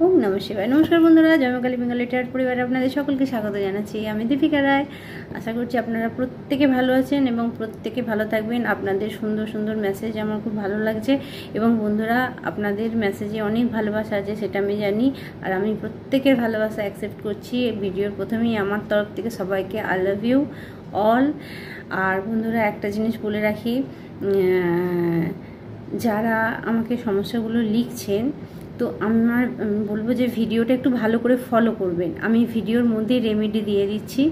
ওম নমঃ শিবায়। নমস্কার বন্ধুরা, জয়মাকালী বেঙ্গলি টেরার পরিবারে আপনাদের সকলকে স্বাগত জানাচ্ছি। আমি দীপিকা রায়। আশা করছি আপনারা প্রত্যেকে ভালো আছেন এবং প্রত্যেকে ভালো থাকবেন। আপনাদের সুন্দর সুন্দর মেসেজ আমার খুব ভালো লাগছে এবং বন্ধুরা আপনাদের মেসেজে অনেক ভালোবাসা আছে সেটা আমি জানি, আর আমি প্রত্যেকের ভালোবাসা অ্যাকসেপ্ট করছি। ভিডিওর প্রথমেই আমার তরফ থেকে সবাইকে আই লাভ ইউ অল। আর বন্ধুরা একটা জিনিস বলে রাখি, যারা আমাকে সমস্যাগুলো লিখছেন তো আমার বলবো যে ভিডিওটা একটু ভালো করে ফলো করবেন। আমি ভিডিওর মধ্যে রেমেডি দিয়ে দিচ্ছি,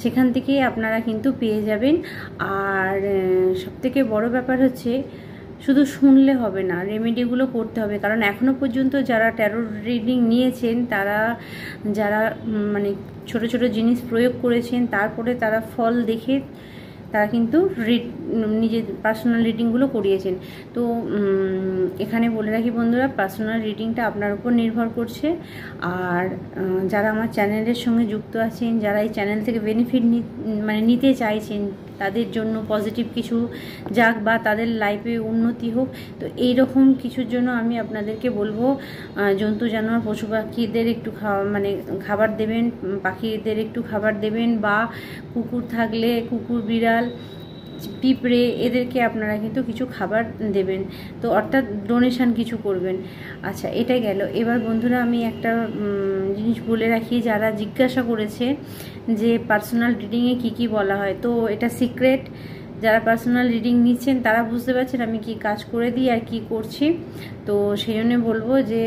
সেখান থেকেই আপনারা কিন্তু পেয়ে যাবেন। আর সবথেকে বড় ব্যাপার হচ্ছে শুধু শুনলে হবে না, রেমেডিগুলো করতে হবে। কারণ এখনও পর্যন্ত যারা ট্যারো রিডিং নিয়েছেন, তারা যারা মানে ছোট ছোট জিনিস প্রয়োগ করেছেন, তারপরে তারা ফল দেখে তারা কিন্তু নিজের পার্সোনাল রিডিংগুলো করিয়েছেন। তো এখানে বলে রাখি বন্ধুরা, পার্সোনাল রিডিংটা আপনার উপর নির্ভর করছে। আর যারা আমার চ্যানেলের সঙ্গে যুক্ত আছেন, যারা এই চ্যানেল থেকে বেনিফিট নিতে চাইছেন, তাদের জন্য পজিটিভ কিছু যাক বা তাদের লাইফে উন্নতি হোক, তো এই রকম কিছুর জন্য আমি আপনাদেরকে বলবো জন্তু জানোয়ার পশু পাখিদের একটু খাবার দেবেন, পাখিদের একটু খাবার দেবেন, বা কুকুর থাকলে কুকুর, বিড়াল, পিঁপড়ে এদেরকে আপনারা কিন্তু কিছু খাবার দেবেন। তো অর্থাৎ ডোনেশান কিছু করবেন। আচ্ছা, এটাই গেল। এবার বন্ধুরা আমি একটা জিনিস বলে রাখি, যারা জিজ্ঞাসা করেছে যে পার্সোনাল রিডিংয়ে কি বলা হয়, তো এটা সিক্রেট। যারা পার্সোনাল রিডিং নিচ্ছেন তারা বুঝতে পারছেন আমি কি কাজ করে দিই আর কি করছি। তো সেই জন্য বলবো যে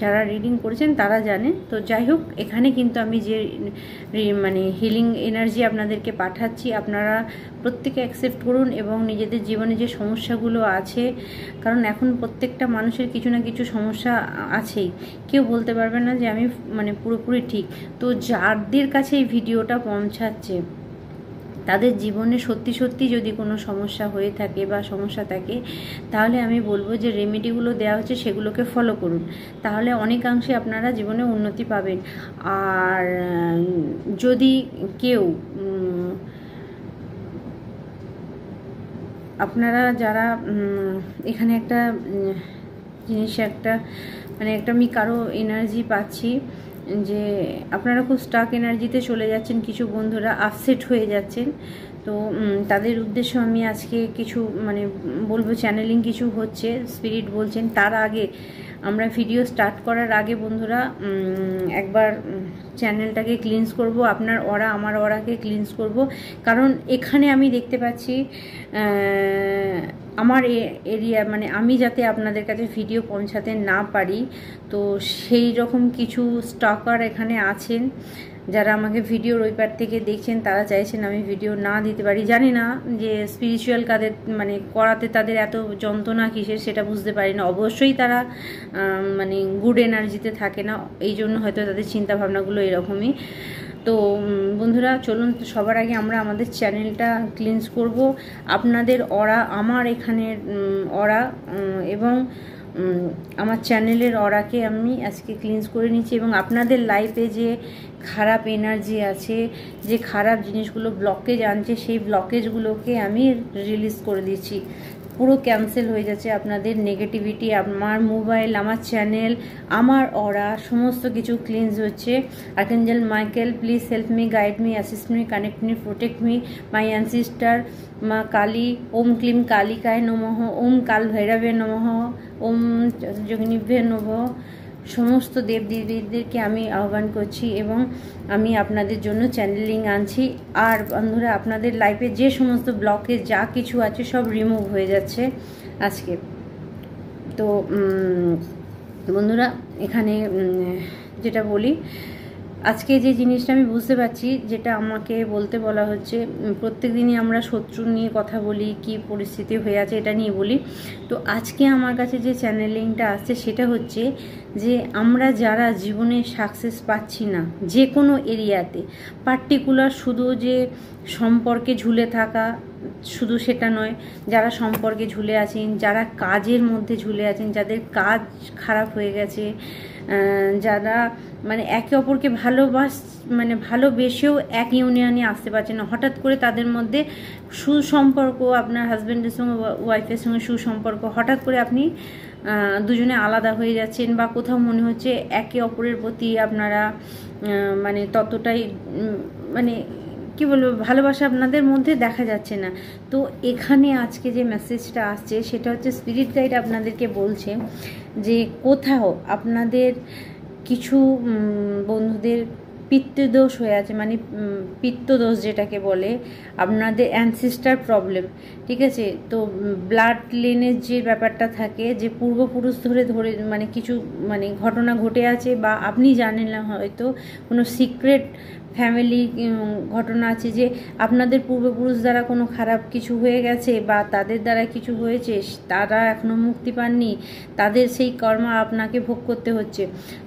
যারা রিডিং করেছেন তারা জানে। তো যাই হোক, এখানে কিন্তু আমি যে হিলিং এনার্জি আপনাদেরকে পাঠাচ্ছি, আপনারা প্রত্যেকে অ্যাকসেপ্ট করুন এবং নিজেদের জীবনে যে সমস্যাগুলো আছে, কারণ এখন প্রত্যেকটা মানুষের কিছু না কিছু সমস্যা আছেই, কেউ বলতে পারবে না যে আমি পুরোপুরি ঠিক। তো যাদের কাছে এই ভিডিওটা পৌঁছাচ্ছে, তাদের জীবনে সত্যি সত্যি যদি কোনো সমস্যা হয়ে থাকে বা সমস্যা থাকে, তাহলে আমি বলবো যে রেমেডিগুলো দেওয়া হচ্ছে সেগুলোকে ফলো করুন, তাহলে অনেকাংশে আপনারা জীবনে উন্নতি পাবেন। আর যদি কেউ আপনারা যারা এখানে একটা জিনিস একটা আমি কারো এনার্জি পাচ্ছি যে আপনারা খুব স্টাক এনার্জিতে চলে যাচ্ছেন, কিছু বন্ধুরা আপসেট হয়ে যাচ্ছেন। তো তাদের উদ্দেশ্য আমি আজকে কিছু বলবো, চ্যানেলিং কিছু হচ্ছে, স্পিরিট বলছেন। তার আগে আমরা ভিডিও স্টার্ট করার আগে বন্ধুরা একবার চ্যানেলটাকে ক্লিনস করব, আপনার অরা আমার অরাকে ক্লিনস করব। কারণ এখানে আমি দেখতে পাচ্ছি আমার এরিয়া আমি যাতে আপনাদের কাছে ভিডিও পৌঁছাতে না পারি, তো সেই রকম কিছু স্টকার এখানে আছেন, যারা আমাকে ভিডিওর ওই পার থেকে দেখছেন, তারা চাইছেন আমি ভিডিও না দিতে পারি। জানি না যে স্পিরিচুয়াল কাদের করাতে তাদের এত যন্ত্রণা কিসের, সেটা বুঝতে পারি না। অবশ্যই তারা গুড এনার্জিতে থাকে না, এই জন্য হয়তো তাদের চিন্তাভাবনাগুলো এরকমই। তো বন্ধুরা চলুন, সবার আগে আমরা আমাদের চ্যানেলটা ক্লিনস করব। আপনাদের অরা, আমার এখানের অরা এবং আমার চ্যানেলের অরাকে আমি আজকে ক্লিনস করে নিচ্ছি, এবং আপনাদের লাইফে যে খারাপ এনার্জি আছে, যে খারাপ জিনিসগুলো ব্লকেজ আনছে, সেই ব্লকেজগুলোকে আমি রিলিজ করে দিচ্ছি। পুরো ক্যান্সেল হয়ে যাচ্ছে আপনাদের নেগেটিভিটি। আমার মোবাইল, আমার চ্যানেল, আমার অরা সমস্ত কিছু ক্লিনস হচ্ছে। Archangel Michael, please help me, guide me, assist me, connect me, protect me, my ancestor মা কালী, ওম ক্লিম কালিকায় নমঃ, ওম কাল ভৈরবে নমঃ, ওম যোগিনীভ্যে নমঃ। সমস্ত দেবদেবীদেরকে আমি আহ্বান করছি এবং আমি আপনাদের জন্য চ্যানেলিং আনছি। আর বন্ধুরা আপনাদের লাইফে যে সমস্ত ব্লকে যা কিছু আছে সব রিমুভ হয়ে যাচ্ছে আজকে। তো বন্ধুরা এখানে যেটা বলি, আজকে যে জিনিসটা আমি বুঝতে পারছি, যেটা আমাকে বলতে বলা হচ্ছে, প্রত্যেক দিনই আমরা শত্রু নিয়ে কথা বলি, কি পরিস্থিতি হয়ে আছে এটা নিয়ে বলি। তো আজকে আমার কাছে যে চ্যানেলিংটা আসছে সেটা হচ্ছে যে আমরা যারা জীবনে সাকসেস পাচ্ছি না যে কোনো এরিয়াতে, পার্টিকুলার শুধু যে সম্পর্কে ঝুলে থাকা শুধু সেটা নয়, যারা সম্পর্কে ঝুলে আছেন, যারা কাজের মধ্যে ঝুলে আছেন, যাদের কাজ খারাপ হয়ে গেছে, যারা একে অপরকে ভালোবেসেও এক ইউনিয়নে আসতে পারছে না, হঠাৎ করে তাদের মধ্যে সুসম্পর্ক, আপনার হাজব্যান্ডের সঙ্গে ওয়াইফের সঙ্গে সুসম্পর্ক হঠাৎ করে আপনি দুজনে আলাদা হয়ে যাচ্ছেন, বা কোথাও মনে হচ্ছে একে অপরের প্রতি আপনারা মানে ততটাই মানে কি বলবো, ভালোবাসা আপনাদের মধ্যে দেখা যাচ্ছে না। তো এখানে আজকে যে মেসেজটা আসছে সেটা হচ্ছে স্পিরিট গাইড আপনাদেরকে বলছে যে কোথাও আপনাদের কিছু বন্ধুদের পিত্তদোষ হয়ে আছে, মানে পিত্তদোষ যেটাকে বলে, আপনাদের অ্যানসিস্টার প্রবলেম, ঠিক আছে। তো ব্লাড লেনের যে ব্যাপারটা থাকে, যে পূর্বপুরুষ ধরে ধরে মানে কিছু মানে ঘটনা ঘটে আছে, বা আপনি জানেন না, হয়তো কোনো সিক্রেট ফ্যামিলি ঘটনা আছে যে আপনাদের পূর্বপুরুষ দ্বারা কোনো খারাপ কিছু হয়ে গেছে, বা তাদের দ্বারা কিছু হয়েছে, তারা এখনও মুক্তি পাননি, তাদের সেই কর্মা আপনাকে ভোগ করতে হচ্ছে।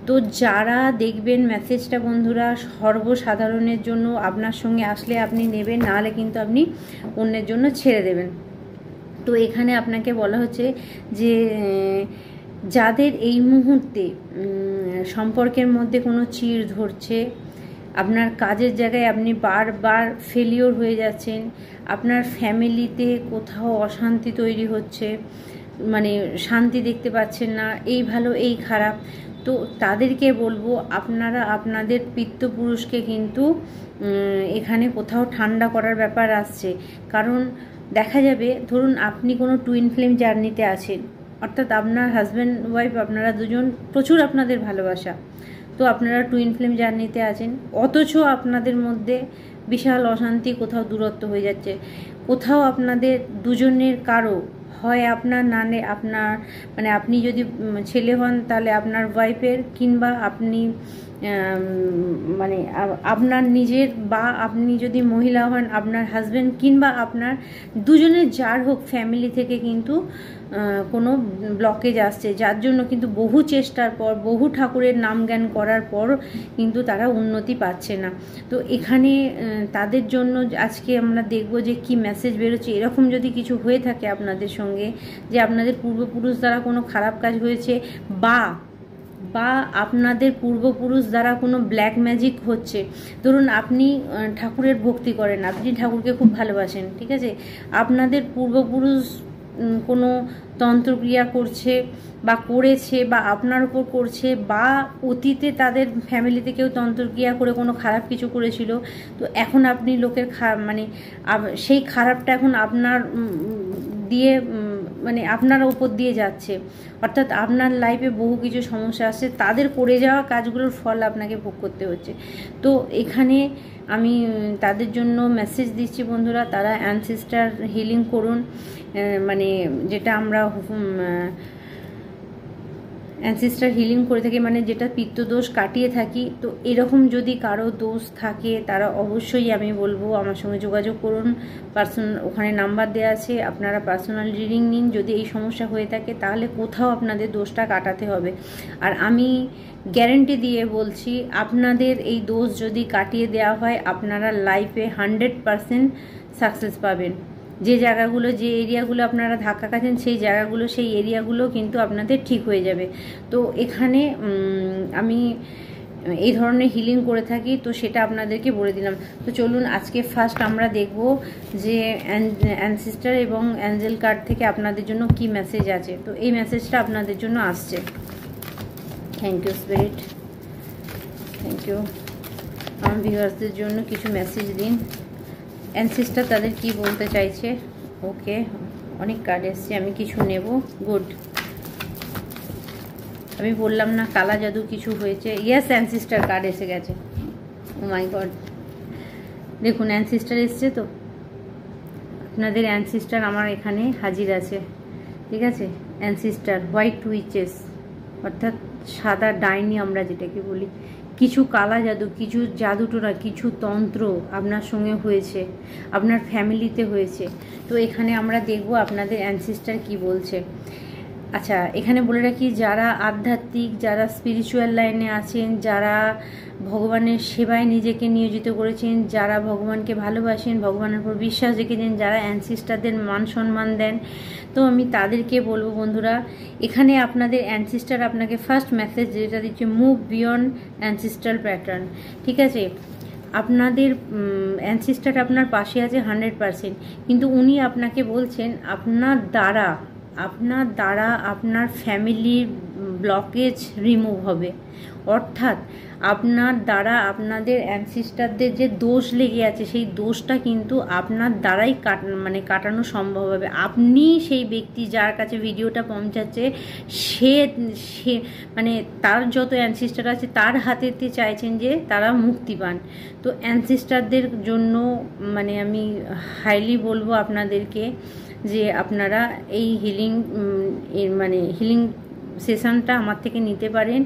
তো যারা দেখবেন মেসেজটা বন্ধুরা সর্বসাধারণের জন্য, আপনার সঙ্গে আসলে আপনি নেবেন, নাহলে কিন্তু আপনি অন্যের জন্য ছেড়ে দেবেন। তো এখানে আপনাকে বলা হচ্ছে যে যাদের এই মুহূর্তে সম্পর্কের মধ্যে কোনো চিড় ধরছে, আপনার কাজের জায়গায় আপনি বারবার ফেলিওর হয়ে যাচ্ছেন, আপনার ফ্যামিলিতে কোথাও অশান্তি তৈরি হচ্ছে, মানে শান্তি দেখতে পাচ্ছেন না, এই ভালো এই খারাপ, তো তাদেরকে বলবো আপনারা আপনাদের পিতৃপুরুষকে কিন্তু এখানে কোথাও ঠান্ডা করার ব্যাপার আসছে। কারণ দেখা যাবে ধরুন আপনি কোনো টুইন ফ্লেম জার্নিতে আছেন, অর্থাৎ আপনার হাজব্যান্ড ওয়াইফ আপনারা দুজন প্রচুর আপনাদের ভালোবাসা, তো আপনারা টুইন ফ্লেম জার্নিতে আছেন, অথচ আপনাদের মধ্যে বিশাল অশান্তি, কোথাও দূরত্ব হয়ে যাচ্ছে, কোথাও আপনাদের দুজনের কারো হয় আপনার নানে আপনার মানে আপনি যদি ছেলে হন তাহলে আপনার ওয়াইফের, কিংবা আপনি মানে আপনার নিজের, বা আপনি যদি মহিলা হন আপনার হাজব্যান্ড, কিংবা আপনার দুজনের যার হোক ফ্যামিলি থেকে কিন্তু কোনো ব্লকেজ আসছে, যার জন্য কিন্তু বহু চেষ্টার পর, বহু ঠাকুরের নাম জ্ঞান করার পর কিন্তু তারা উন্নতি পাচ্ছে না। তো এখানে তাদের জন্য আজকে আমরা দেখব যে কি মেসেজ বেরোচ্ছে। এরকম যদি কিছু হয়ে থাকে আপনাদের সঙ্গে, যে আপনাদের পূর্বপুরুষ দ্বারা কোনো খারাপ কাজ হয়েছে, বা আপনাদের পূর্বপুরুষ দ্বারা কোনো ব্ল্যাক ম্যাজিক হচ্ছে, ধরুন আপনি ঠাকুরের ভক্তি করেন, আপনি ঠাকুরকে খুব ভালোবাসেন, ঠিক আছে, আপনাদের পূর্বপুরুষ কোনো তন্ত্রক্রিয়া করছে বা করেছে, বা আপনার উপর করছে, বা অতীতে তাদের ফ্যামিলিতে কেউ তন্ত্রক্রিয়া করে কোনো খারাপ কিছু করেছিল, তো এখন আপনি লোকের মানে সেই খারাপটা এখন আপনার দিয়ে মানে আপনার ওপর দিয়ে যাচ্ছে, অর্থাৎ আপনার লাইফে বহু কিছু সমস্যা আসছে, তাদের করে যাওয়া কাজগুলোর ফল আপনাকে ভোগ করতে হচ্ছে। তো এখানে আমি তাদের জন্য মেসেজ দিচ্ছি বন্ধুরা, তারা অ্যানসেস্টার হিলিং করুন, মানে যেটা আমরা অ্যানসেস্টার হিলিং করে থাকি, মানে যেটা পিত্তদোষ কাটিয়ে থাকি। তো এরকম যদি কারো দোষ থাকে তারা অবশ্যই আমি বলবো আমার সঙ্গে যোগাযোগ করুন, ওখানে নাম্বার দেওয়া আছে, আপনারা পার্সোনাল রিডিং নিন। যদি এই সমস্যা হয়ে থাকে তাহলে কোথাও আপনাদের দোষটা কাটাতে হবে, আর আমি গ্যারেন্টি দিয়ে বলছি আপনাদের এই দোষ যদি কাটিয়ে দেওয়া হয় আপনারা লাইফে 100% সাকসেস পাবেন। যে জায়গাগুলো, যে এরিয়াগুলো আপনারা ধাক্কা খাচ্ছেন, সেই জায়গাগুলো, সেই এরিয়াগুলো কিন্তু আপনাদের ঠিক হয়ে যাবে। তো এখানে আমি এই ধরনের হিলিং করে থাকি, তো সেটা আপনাদেরকে বলে দিলাম। তো চলুন আজকে ফার্স্ট আমরা দেখব যে অ্যানসেস্টার এবং অ্যাঞ্জেল কার্ড থেকে আপনাদের জন্য কি মেসেজ আছে। তো এই মেসেজটা আপনাদের জন্য আসছে। Thank you spirit, thank you. আমার ভিউয়ার্সদের জন্য কিছু মেসেজ দিন, অ্যানসেস্টার তাদের কি বলতে চাইছে। ওকে, অনেক কার্ড এসছে, আমি কিছু নেব। গুড, আমি বললাম না কালা জাদু কিছু হয়েছে। ইয়েস, অ্যানসেস্টার কার্ড এসে গেছে। ও মাই গড, দেখুন অ্যানসেস্টার এসছে। তো আপনাদের অ্যানসেস্টার আমার এখানে হাজির আছে, ঠিক আছে। অ্যানসেস্টার হোয়াইট উইচেস, অর্থাৎ সাদা ডাইনি আমরা যেটাকে বলি। কিছু কালা জাদু, কিছু জাদুটোনা, কিছু তন্ত্র আপনার সঙ্গে হয়েছে, আপনার ফ্যামিলিতে হয়েছে। তো এখানে আমরা দেখব আপনাদের অ্যানসেস্টার কি বলছে। আচ্ছা, এখানে বলে রাখি, যারা আধ্যাত্মিক, যারা স্পিরিচুয়াল লাইনে আছেন, যারা ভগবানের সেবায় নিজেকে নিয়োজিত করেছেন, যারা ভগবানকে ভালোবাসেন, ভগবানের উপর বিশ্বাস রেখেছেন, যারা অ্যানসেস্টারদের মান সম্মান দেন, তো আমি তাদেরকে বলবো বন্ধুরা, এখানে আপনাদের অ্যানসেস্টার আপনাকে ফার্স্ট মেসেজ যেটা দিচ্ছে, মুভ বিয়ন্ড অ্যানসেস্ট্রাল প্যাটার্ন, ঠিক আছে। আপনাদের অ্যানসেস্টার আপনার পাশে আছে 100%, কিন্তু উনি আপনাকে বলছেন আপনার দ্বারা আপনার দ্বারা আপনার ফ্যামিলির ব্লকেজ রিমুভ হবে। অর্থাৎ আপনার দ্বারা আপনাদের অ্যানসিস্টারদের যে দোষ লেগে আছে সেই দোষটা কিন্তু আপনার দ্বারাই কাটানো সম্ভব হবে। আপনি সেই ব্যক্তি যার কাছে ভিডিওটা পৌঁছাচ্ছে সে মানে তার যত অ্যানসিস্টার আছে তার হাতেতে চাইছেন যে তারা মুক্তি পান। তো অ্যানসিস্টারদের জন্য মানে আমি হাইলি বলবো আপনাদেরকে যে আপনারা এই হিলিং সেশনটা আমার থেকে নিতে পারেন।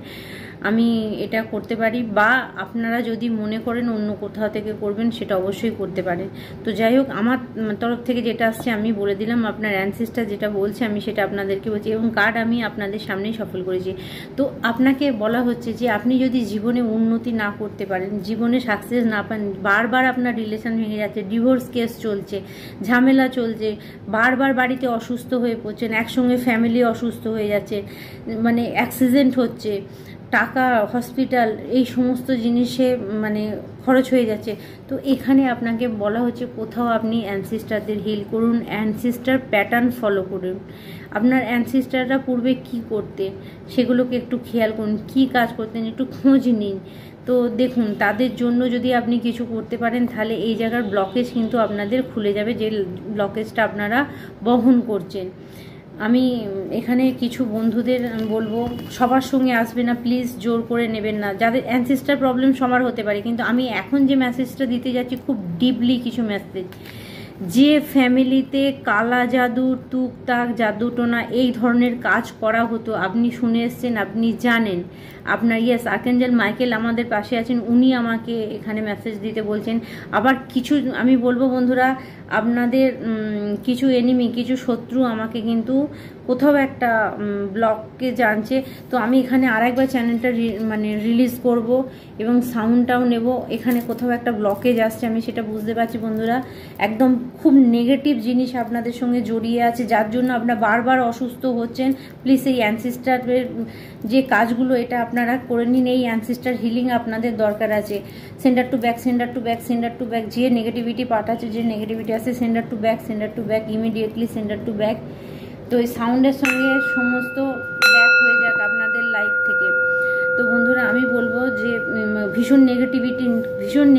আমি এটা করতে পারি, বা আপনারা যদি মনে করেন অন্য কোথাও থেকে করবেন সেটা অবশ্যই করতে পারেন। তো যাই হোক, আমার তরফ থেকে যেটা আসছে আমি বলে দিলাম, আপনার অ্যানসিস্টার যেটা বলছে আমি সেটা আপনাদেরকে বলছি, এবং কার্ড আমি আপনাদের সামনেই সফল করেছি। তো আপনাকে বলা হচ্ছে যে আপনি যদি জীবনে উন্নতি না করতে পারেন, জীবনে সাকসেস না পান, বারবার আপনার রিলেশন ভেঙে যাচ্ছে, ডিভোর্স কেস চলছে, ঝামেলা চলছে, বারবার বাড়িতে অসুস্থ হয়ে পড়ছেন, একসঙ্গে ফ্যামিলি অসুস্থ হয়ে যাচ্ছে, মানে অ্যাক্সিডেন্ট হচ্ছে, টাকা হসপিটাল এই সমস্ত জিনিসে মানে খরচ হয়ে যাচ্ছে। তো এখানে আপনাকে বলা হচ্ছে কোথাও আপনি অ্যানসিস্টারদের হিল করুন, অ্যানসিস্টার প্যাটার্ন ফলো করুন। আপনার অ্যানসিস্টাররা পূর্বে কি করতে সেগুলোকে একটু খেয়াল করুন, কি কাজ করতেন একটু খোঁজ নিন। তো দেখুন তাদের জন্য যদি আপনি কিছু করতে পারেন তাহলে এই জায়গার ব্লকেজ কিন্তু আপনাদের খুলে যাবে, যে ব্লকেজটা আপনারা বহন করছেন। আমি এখানে কিছু বন্ধুদের বলবো সবার সঙ্গে আসবে না, প্লিজ জোর করে নেবেন না। যাদের অ্যানসিস্টার প্রবলেম সবার হতে পারে, কিন্তু আমি এখন যে মেসেজটা দিতে যাচ্ছি খুব ডিপলি কিছু মেসেজ। যে ফ্যামিলিতে কালা জাদু, টুকটাক জাদুটোনা এই ধরনের কাজ করা হতো, আপনি শুনে এসছেন, আপনি জানেন। আপনার আর্কাঞ্জেল মাইকেল আমাদের পাশে আছেন, উনি আমাকে এখানে মেসেজ দিতে বলছেন। আবার কিছু আমি বলবো বন্ধুরা, আপনাদের কিছু এনিমি, কিছু শত্রু আমাকে কিন্তু কোথাও একটা ব্লককে জানছে। তো আমি এখানে আরেকবার চ্যানেলটা রিলিজ করব এবং সাউন্ডটাও নেব। এখানে কোথাও একটা ব্লকেজ আসছে, আমি সেটা বুঝতে পারছি বন্ধুরা। একদম খুব নেগেটিভ জিনিস আপনাদের সঙ্গে জড়িয়ে আছে, যার জন্য আপনারা বারবার অসুস্থ হচ্ছেন। প্লিজ এই অ্যানসিস্টারের যে কাজগুলো এটা আপনারা করে নিন। এই অ্যানসিস্টার হিলিং আপনাদের দরকার আছে। Centre to back, centre to back, centre to back, যে নেগেটিভিটি পার্ট আছে, যে নেগেটিভিটি আছে, centre to back, centre to back, immediately centre to back. তো এই সাউন্ডের সঙ্গে সমস্ত ব্যাক হয়ে যাক আপনাদের লাইফ থেকে। তো বন্ধুরা আমি বলবো যে ভীষণ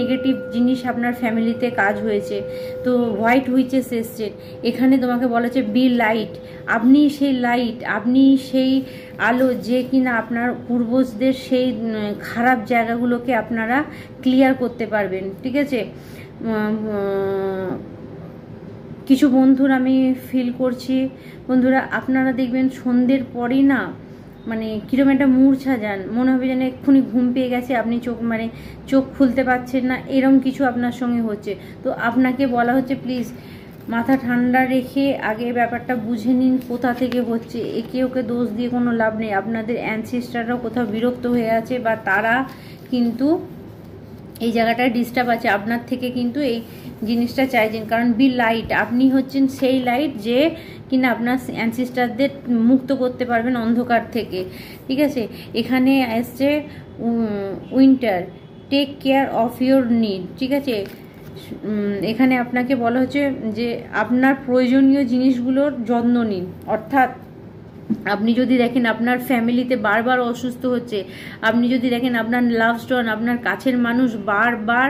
নেগেটিভ জিনিস আপনার ফ্যামিলিতে কাজ হয়েছে। তো হোয়াইট হুইচেস এসছে, এখানে তোমাকে বলা হচ্ছে বি লাইট। আপনি সেই লাইট, আপনি সেই আলো যে কিনা আপনার পূর্বজদের সেই খারাপ জায়গাগুলোকে আপনারা ক্লিয়ার করতে পারবেন। ঠিক আছে, কিছু বন্ধুর আমি ফিল করছি বন্ধুরা, আপনারা দেখবেন সন্ধ্যের পরই না মানে কিরকম একটা মূর্ছা যান, মনে হবে যেন এক্ষুনি ঘুম পেয়ে গেছে, আপনি চোখ খুলতে পারছেন না, এরকম কিছু আপনার সঙ্গে হচ্ছে। তো আপনাকে বলা হচ্ছে প্লিজ মাথা ঠান্ডা রেখে আগে ব্যাপারটা বুঝে নিন কোথা থেকে হচ্ছে। একে ওকে দোষ দিয়ে কোনো লাভ নেই। আপনাদের অ্যানসিস্টাররা কোথাও বিরক্ত হয়ে আছে, বা তারা কিন্তু এই জায়গাটায় ডিস্টার্ব আছে আপনার থেকে, কিন্তু এই জিনিসটা চাইছেন। কারণ বি লাইট, আপনি হচ্ছেন সেই লাইট যে কিনা আপনার অ্যানসিস্টারদের মুক্ত করতে পারবেন অন্ধকার থেকে। ঠিক আছে, এখানে আসছে winter, take care of your need. ঠিক আছে, এখানে আপনাকে বলা হচ্ছে যে আপনার প্রয়োজনীয় জিনিসগুলোর যত্ন নিন। অর্থাৎ আপনি যদি দেখেন আপনার ফ্যামিলিতে বারবার অসুস্থ হচ্ছে, আপনি যদি দেখেন আপনার লাভ স্টোন, আপনার কাছের মানুষ বারবার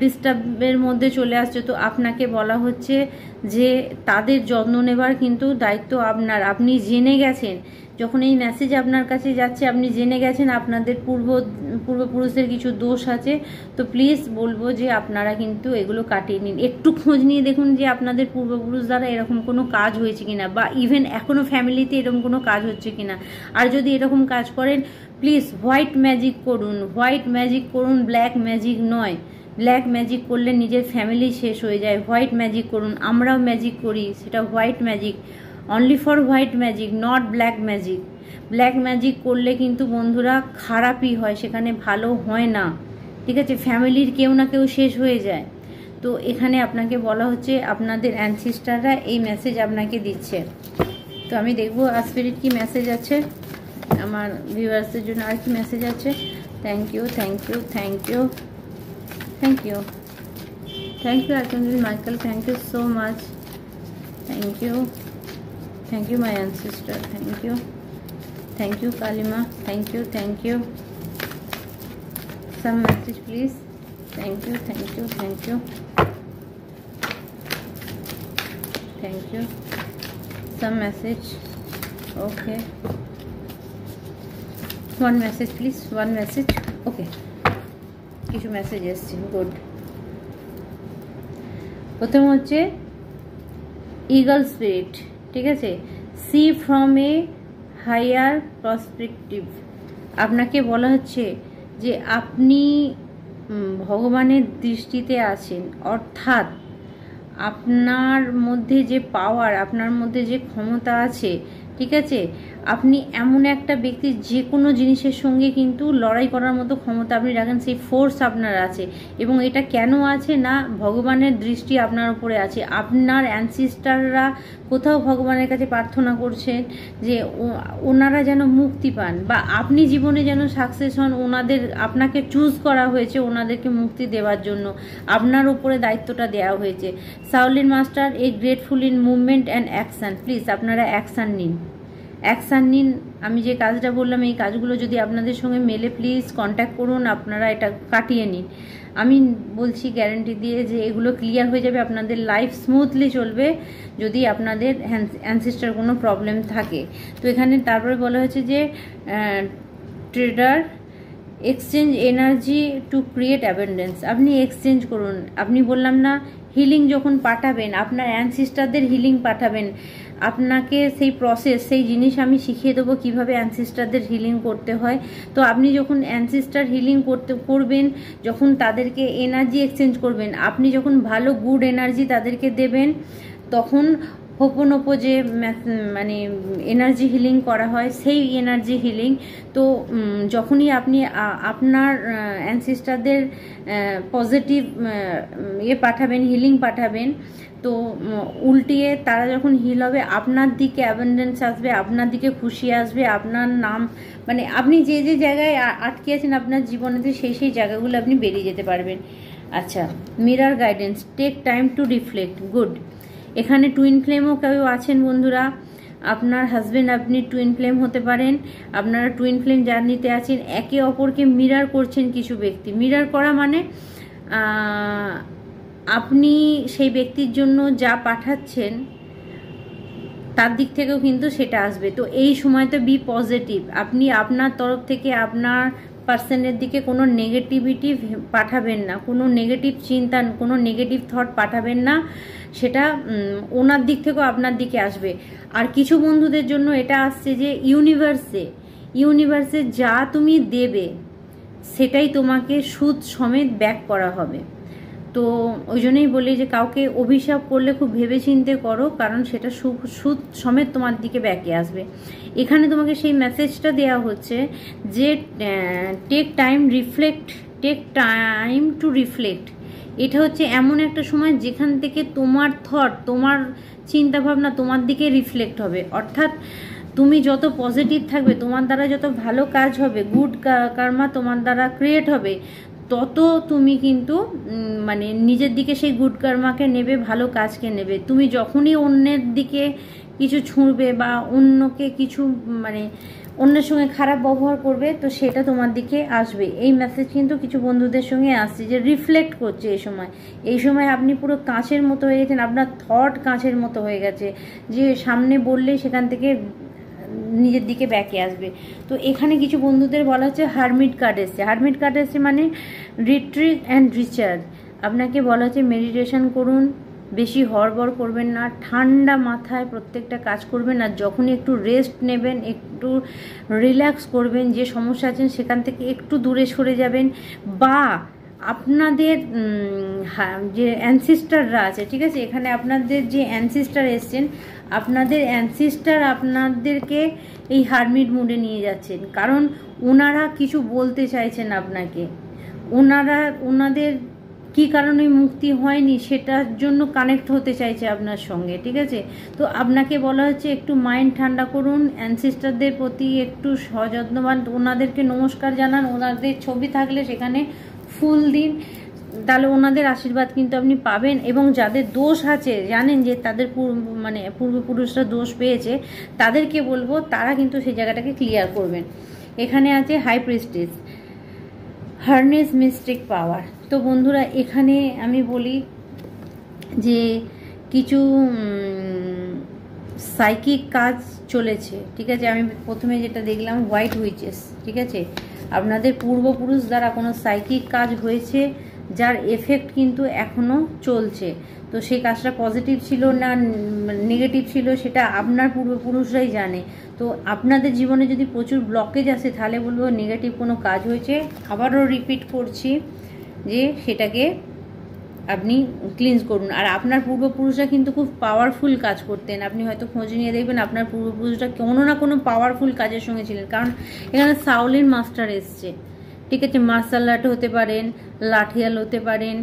ডিস্টার্বের মধ্যে চলে আসছে, তো আপনাকে বলা হচ্ছে যে তাদের যত্ন নেবার কিন্তু দায়িত্ব আপনার। আপনি জেনে গেছেন, যখন এই মেসেজ আপনার কাছে যাচ্ছে আপনি জেনে গেছেন আপনাদের পূর্বপুরুষদের কিছু দোষ আছে। তো প্লিজ বলবো যে আপনারা কিন্তু এগুলো কাটিয়ে নিন। একটু খোঁজ নিয়ে দেখুন যে আপনাদের পূর্বপুরুষ দ্বারা এরকম কোনো কাজ হয়েছে কিনা, বা ইভেন এখনও ফ্যামিলিতে এরকম কোনো কাজ হচ্ছে কিনা। আর যদি এরকম কাজ করেন প্লিজ হোয়াইট ম্যাজিক করুন, হোয়াইট ম্যাজিক করুন, ব্ল্যাক ম্যাজিক নয়। ব্ল্যাক ম্যাজিক করলে নিজের ফ্যামিলি শেষ হয়ে যায়। হোয়াইট ম্যাজিক করুন, আমরাও ম্যাজিক করি, সেটা white magic, only for white magic, not black magic. Black magic করলে কিন্তু বন্ধুরা খারাপই হয়, সেখানে ভালো হয় না। ঠিক আছে, ফ্যামিলির কেউ না কেউ শেষ হয়ে যায়। তো এখানে আপনাকে বলা হচ্ছে আপনাদের অ্যানসিস্টাররা এই মেসেজ আপনাকে দিচ্ছে। তো আমি দেখবো স্পিরিট কি মেসেজ আছে আমার ভিউয়ার্সদের জন্য, আর কি মেসেজ আছে। Thank you, thank you, thank you, thank you, thank you archangel Michael, thank you so much, thank you. Thank you, my ancestor. Thank you. Thank you, Kalima. Thank you. Thank you. Some message, please. Thank you. Thank you. Thank you. Thank you. Some message. Okay. One message, please. One message. Okay. কিছু message এসছে। Good. প্রথম হচ্ছে eagle spirit, ঠিক আছে। See from a higher perspective. আপনাকে বলা হচ্ছে যে আপনি ভগবানের দৃষ্টিতে আছেন, অর্থাৎ আপনার মধ্যে যে পাওয়ার, আপনার মধ্যে যে ক্ষমতা আছে, ঠিক আছে, আপনি এমন একটা ব্যক্তি যে কোনো জিনিসের সঙ্গে কিন্তু লড়াই করার মতো ক্ষমতা আপনি রাখেন, সেই ফোর্স আপনার আছে। এবং এটা কেন আছে না, ভগবানের দৃষ্টি আপনার উপরে আছে। আপনার অ্যানসিস্টাররা কোথাও ভগবানের কাছে প্রার্থনা করছেন যে ওনারা যেন মুক্তি পান, বা আপনি জীবনে যেন সাকসেস হন। ওনাদের, আপনাকে চুজ করা হয়েছে ওনাদেরকে মুক্তি দেওয়ার জন্য, আপনার উপরে দায়িত্বটা দেওয়া হয়েছে। Shaolin master, A grateful in movement and action. Please আপনারা অ্যাকশান নিন, অ্যাকশান নিন। আমি যে কাজটা বললাম এই কাজগুলো যদি আপনাদের সঙ্গে মেলে, প্লিজ কন্ট্যাক্ট করুন, আপনারা এটা কাটিয়ে নিন। আমি বলছি গ্যারান্টি দিয়ে যে এগুলো ক্লিয়ার হয়ে যাবে, আপনাদের লাইফ স্মুথলি চলবে যদি আপনাদের অ্যানসেস্টার কোনো প্রবলেম থাকে। তো এখানে তারপরে বলা হয়েছে যে trader exchange energy to create abundance. আপনি এক্সচেঞ্জ করুন। আপনি বললাম না হিলিং যখন পাঠাবেন, আপনার অ্যানসিস্টারদের হিলিং পাঠাবেন, আপনাকে সেই প্রসেস, সেই জিনিস আমি শিখিয়ে দেবো কীভাবে অ্যানসিস্টারদের হিলিং করতে হয়। তো আপনি যখন অ্যানসিস্টার হিলিং করবেন, যখন তাদেরকে এনার্জি এক্সচেঞ্জ করবেন, আপনি যখন ভালো গুড এনার্জি তাদেরকে দেবেন, তখন হোপোনোপো যে মানে এনার্জি হিলিং করা হয়, সেই এনার্জি হিলিং। তো যখনই আপনি আপনার অ্যানসিস্টারদের পজিটিভ পাঠাবেন, হিলিং পাঠাবেন, তো উল্টিয়ে তারা যখন হিল হবে, আপনার দিকে অ্যাবেন্ডেন্স আসবে, আপনার দিকে খুশি আসবে, আপনার নাম, মানে আপনি যে যে জায়গায় আটকে আছেন আপনার জীবনেতে, সেই জায়গাগুলো আপনি বেরিয়ে যেতে পারবেন। আচ্ছা, mirror guidance, take time to reflect. Good. এখানে টুইন ফ্লেমও কেউ আছেন বন্ধুরা, আপনার হাজব্যান্ড, আপনি টুইন ফ্লেম হতে পারেন। আপনারা টুইন ফ্লেম জার্নিতে আছেন, একে অপরকে মিরর করছেন কিছু ব্যক্তি। মিরর করা মানে আপনি সেই ব্যক্তির জন্য যা পাঠাচ্ছেন তার দিক থেকেও কিন্তু সেটা আসবে। তো এই সময় তো বি পজিটিভ। আপনি আপনার তরফ থেকে আপনার পার্সনের দিকে কোনো নেগেটিভিটি পাঠাবেন না, কোনো নেগেটিভ চিন্তা, কোনো নেগেটিভ থট পাঠাবেন না। সেটা ওনার দিক থেকেও আপনার দিকে আসবে। আর কিছু বন্ধুদের জন্য এটা আসছে যে ইউনিভার্সে যা তুমি দেবে সেটাই তোমাকে সুদ সমেত ব্যাক করা হবে। তো ওই জন্যই বলি যে কাউকে অভিশাপ করলে খুব ভেবেচিন্তে করো, কারণ সেটা সুদ সমেত তোমার দিকে ব্যাকে আসবে। এখানে তোমাকে সেই মেসেজটা দেওয়া হচ্ছে যে টেক টাইম টু রিফ্লেক্ট। এটা হচ্ছে এমন একটা সময় যেখান থেকে তোমার থট, তোমার চিন্তাভাবনা তোমার দিকে রিফ্লেক্ট হবে। অর্থাৎ তুমি যত পজিটিভ থাকবে, তোমার দ্বারা যত ভালো কাজ হবে, গুড কার্মা তোমার দ্বারা ক্রিয়েট হবে, তত তুমি কিন্তু মানে নিজের দিকে সেই গুড কার্মাকে নেবে, ভালো কাজকে নেবে। তুমি যখনই অন্যের দিকে কিছু ছুঁড়বে বা অন্যকে কিছু মানে অন্যের সঙ্গে খারাপ ব্যবহার করবে, তো সেটা তোমার দিকে আসবে। এই মেসেজ কিন্তু কিছু বন্ধুদের সঙ্গে আসছে যে রিফ্লেক্ট করছে এই সময় আপনি পুরো কাঁচের মতো হয়ে গেছেন, আপনার থট কাঁচের মতো হয়ে গেছে, যে সামনে বললেই সেখান থেকে নিজের দিকে ব্যাকে আসবে। তো এখানে কিছু বন্ধুদের বলা হচ্ছে হারমিট কার্ড এসছে মানে রিট্রিট অ্যান্ড রিচার্জ। আপনাকে বলা হচ্ছে মেডিটেশন করুন, বেশি হড়বড় করবেন না, ঠান্ডা মাথায় প্রত্যেকটা কাজ করবেন। আর যখনই একটু রেস্ট নেবেন, একটু রিল্যাক্স করবেন, যে সমস্যা আছেন সেখান থেকে একটু দূরে সরে যাবেন, বা আপনাদের যে অ্যানসিস্টাররা আছে, ঠিক আছে, এখানে আপনাদের যে অ্যানসিস্টার এসছেন, আপনাদের অ্যানসিস্টার আপনাদেরকে এই হারমিট মুডে নিয়ে যাচ্ছেন, কারণ ওনারা কিছু বলতে চাইছেন আপনাকে। ওনাদের কি কারণে মুক্তি হয়নি সেটার জন্য কানেক্ট হতে চাইছে আপনার সঙ্গে, ঠিক আছে। তো আপনাকে বলা হচ্ছে একটু মাইন্ড ঠান্ডা করুন, অ্যানসিস্টারদের প্রতি একটু সযত্নবান, ওনাদেরকে নমস্কার জানান, ওনাদের ছবি থাকলে সেখানে ফুল দিন, তাহলে ওনাদের আশীর্বাদ কিন্তু আপনি পাবেন। এবং যাদের দোষ আছে, জানেন যে তাদের পূর্বপুরুষরা দোষ পেয়েছে, তাদেরকে বলবো তারা কিন্তু সেই জায়গাটাকে ক্লিয়ার করবেন। এখানে আছে হাই প্রিস্টেস, হারনেস মিস্টিক পাওয়ার। তো বন্ধুরা এখানে আমি বলি যে কিছু সাইকিক কাজ চলেছে, ঠিক আছে। আমি প্রথমে যেটা দেখলাম হোয়াইট উইচেস, ঠিক আছে। আপনাদের পূর্বপুরুষ দ্বারা কোনো সাইকিক কাজ হয়েছে যার এফেক্ট কিন্তু এখনও চলছে। তো সেই কাজটা পজিটিভ ছিল না নেগেটিভ ছিল সেটা আপনার পূর্বপুরুষরাই জানে। তো আপনাদের জীবনে যদি প্রচুর ব্লকেজ আসে তাহলে বলবো নেগেটিভ কোনো কাজ হয়েছে। আবারও রিপিট করছি যে সেটাকে আপনি ক্লিনজ করুন। আর আপনার পূর্বপুরুষরা কিন্তু খুব পাওয়ারফুল কাজ করতেন, আপনি হয়তো খোঁজ নিয়ে দেখবেন আপনার পূর্বপুরুষরা কোনো না কোনো পাওয়ারফুল কাজের সঙ্গে ছিলেন। কারণ এখানে সাউলিন মাস্টার এসছে, ঠিক আছে। মার্শাল আর্ট হতে পারেন, লাঠিয়াল হতে পারেন,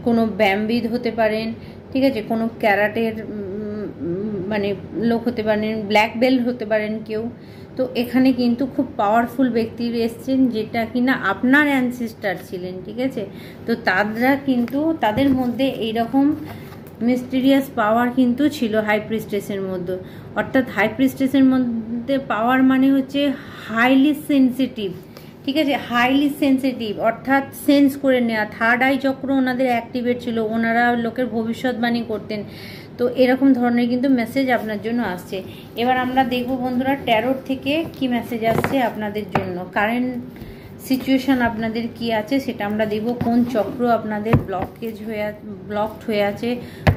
কোনো ব্যায়ামবিদ হতে পারেন, ঠিক আছে। কোনো ক্যারাটের মানে লোক হতে পারেন, ব্ল্যাক বেল্ট হতে পারেন কেউ। তো এখানে কিন্তু খুব পাওয়ারফুল ব্যক্তি এসছেন যেটা কিনা আপনার অ্যানসিস্টার ছিলেন, ঠিক আছে। তো তারা কিন্তু তাদের মধ্যে এইরকম মিস্টিরিয়াস পাওয়ার কিন্তু ছিল হাই প্রিস্টেসের মধ্যে। অর্থাৎ হাই প্রিস্টেসের মধ্যে পাওয়ার মানে হচ্ছে হাইলি সেন্সিটিভ, ঠিক আছে। হাইলি সেন্সিটিভ অর্থাৎ সেন্স করে নেওয়া। থার্ড আই চক্র ওনাদের অ্যাক্টিভেট ছিল, ওনারা লোকের ভবিষ্যৎবাণী করতেন। তো এরকম ধরনের কিন্তু মেসেজ আপনার জন্য আসছে। এবার আমরা দেখব বন্ধুরা ট্যারোট থেকে কি মেসেজ আসছে আপনাদের জন্য। কারেন্ট সিচুয়েশান আপনাদের কি আছে সেটা আমরা দেখব। কোন চক্র আপনাদের ব্লকড হয়ে আছে,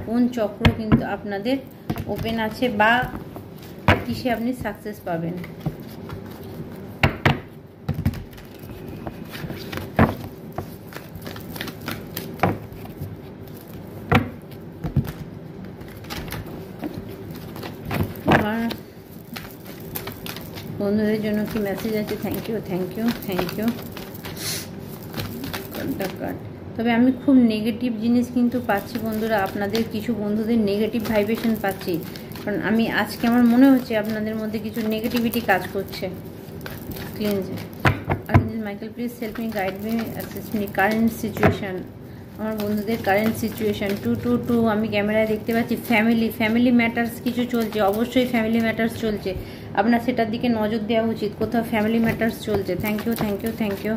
কোন চক্র কিন্তু আপনাদের ওপেন আছে, বা কিসে আপনি সাকসেস পাবেন। বন্ধুদের জন্য কি মেসেজ আছে? Thank you thank you thank you. তবে আমি খুব নেগেটিভ জিনিস কিন্তু পাচ্ছি বন্ধুরা, আপনাদের কিছু বন্ধুদের নেগেটিভ ভাইব্রেশন পাচ্ছি। কারণ আমি আজকে আমার মনে হচ্ছে আপনাদের মধ্যে কিছু নেগেটিভিটি কাজ করছে। Cleanse archangel Michael please help me, guide me, assist me. Current situation, আমার বন্ধুদের কারেন্ট সিচুয়েশান 222 আমি ক্যামেরায় দেখতে পাচ্ছি। ফ্যামিলি ম্যাটার্স কিছু চলছে, অবশ্যই ফ্যামিলি ম্যাটার্স চলছে, আপনার সেটার দিকে নজর দেওয়া উচিত। কোথাও ফ্যামিলি ম্যাটার্স চলছে। Thank you thank you thank you.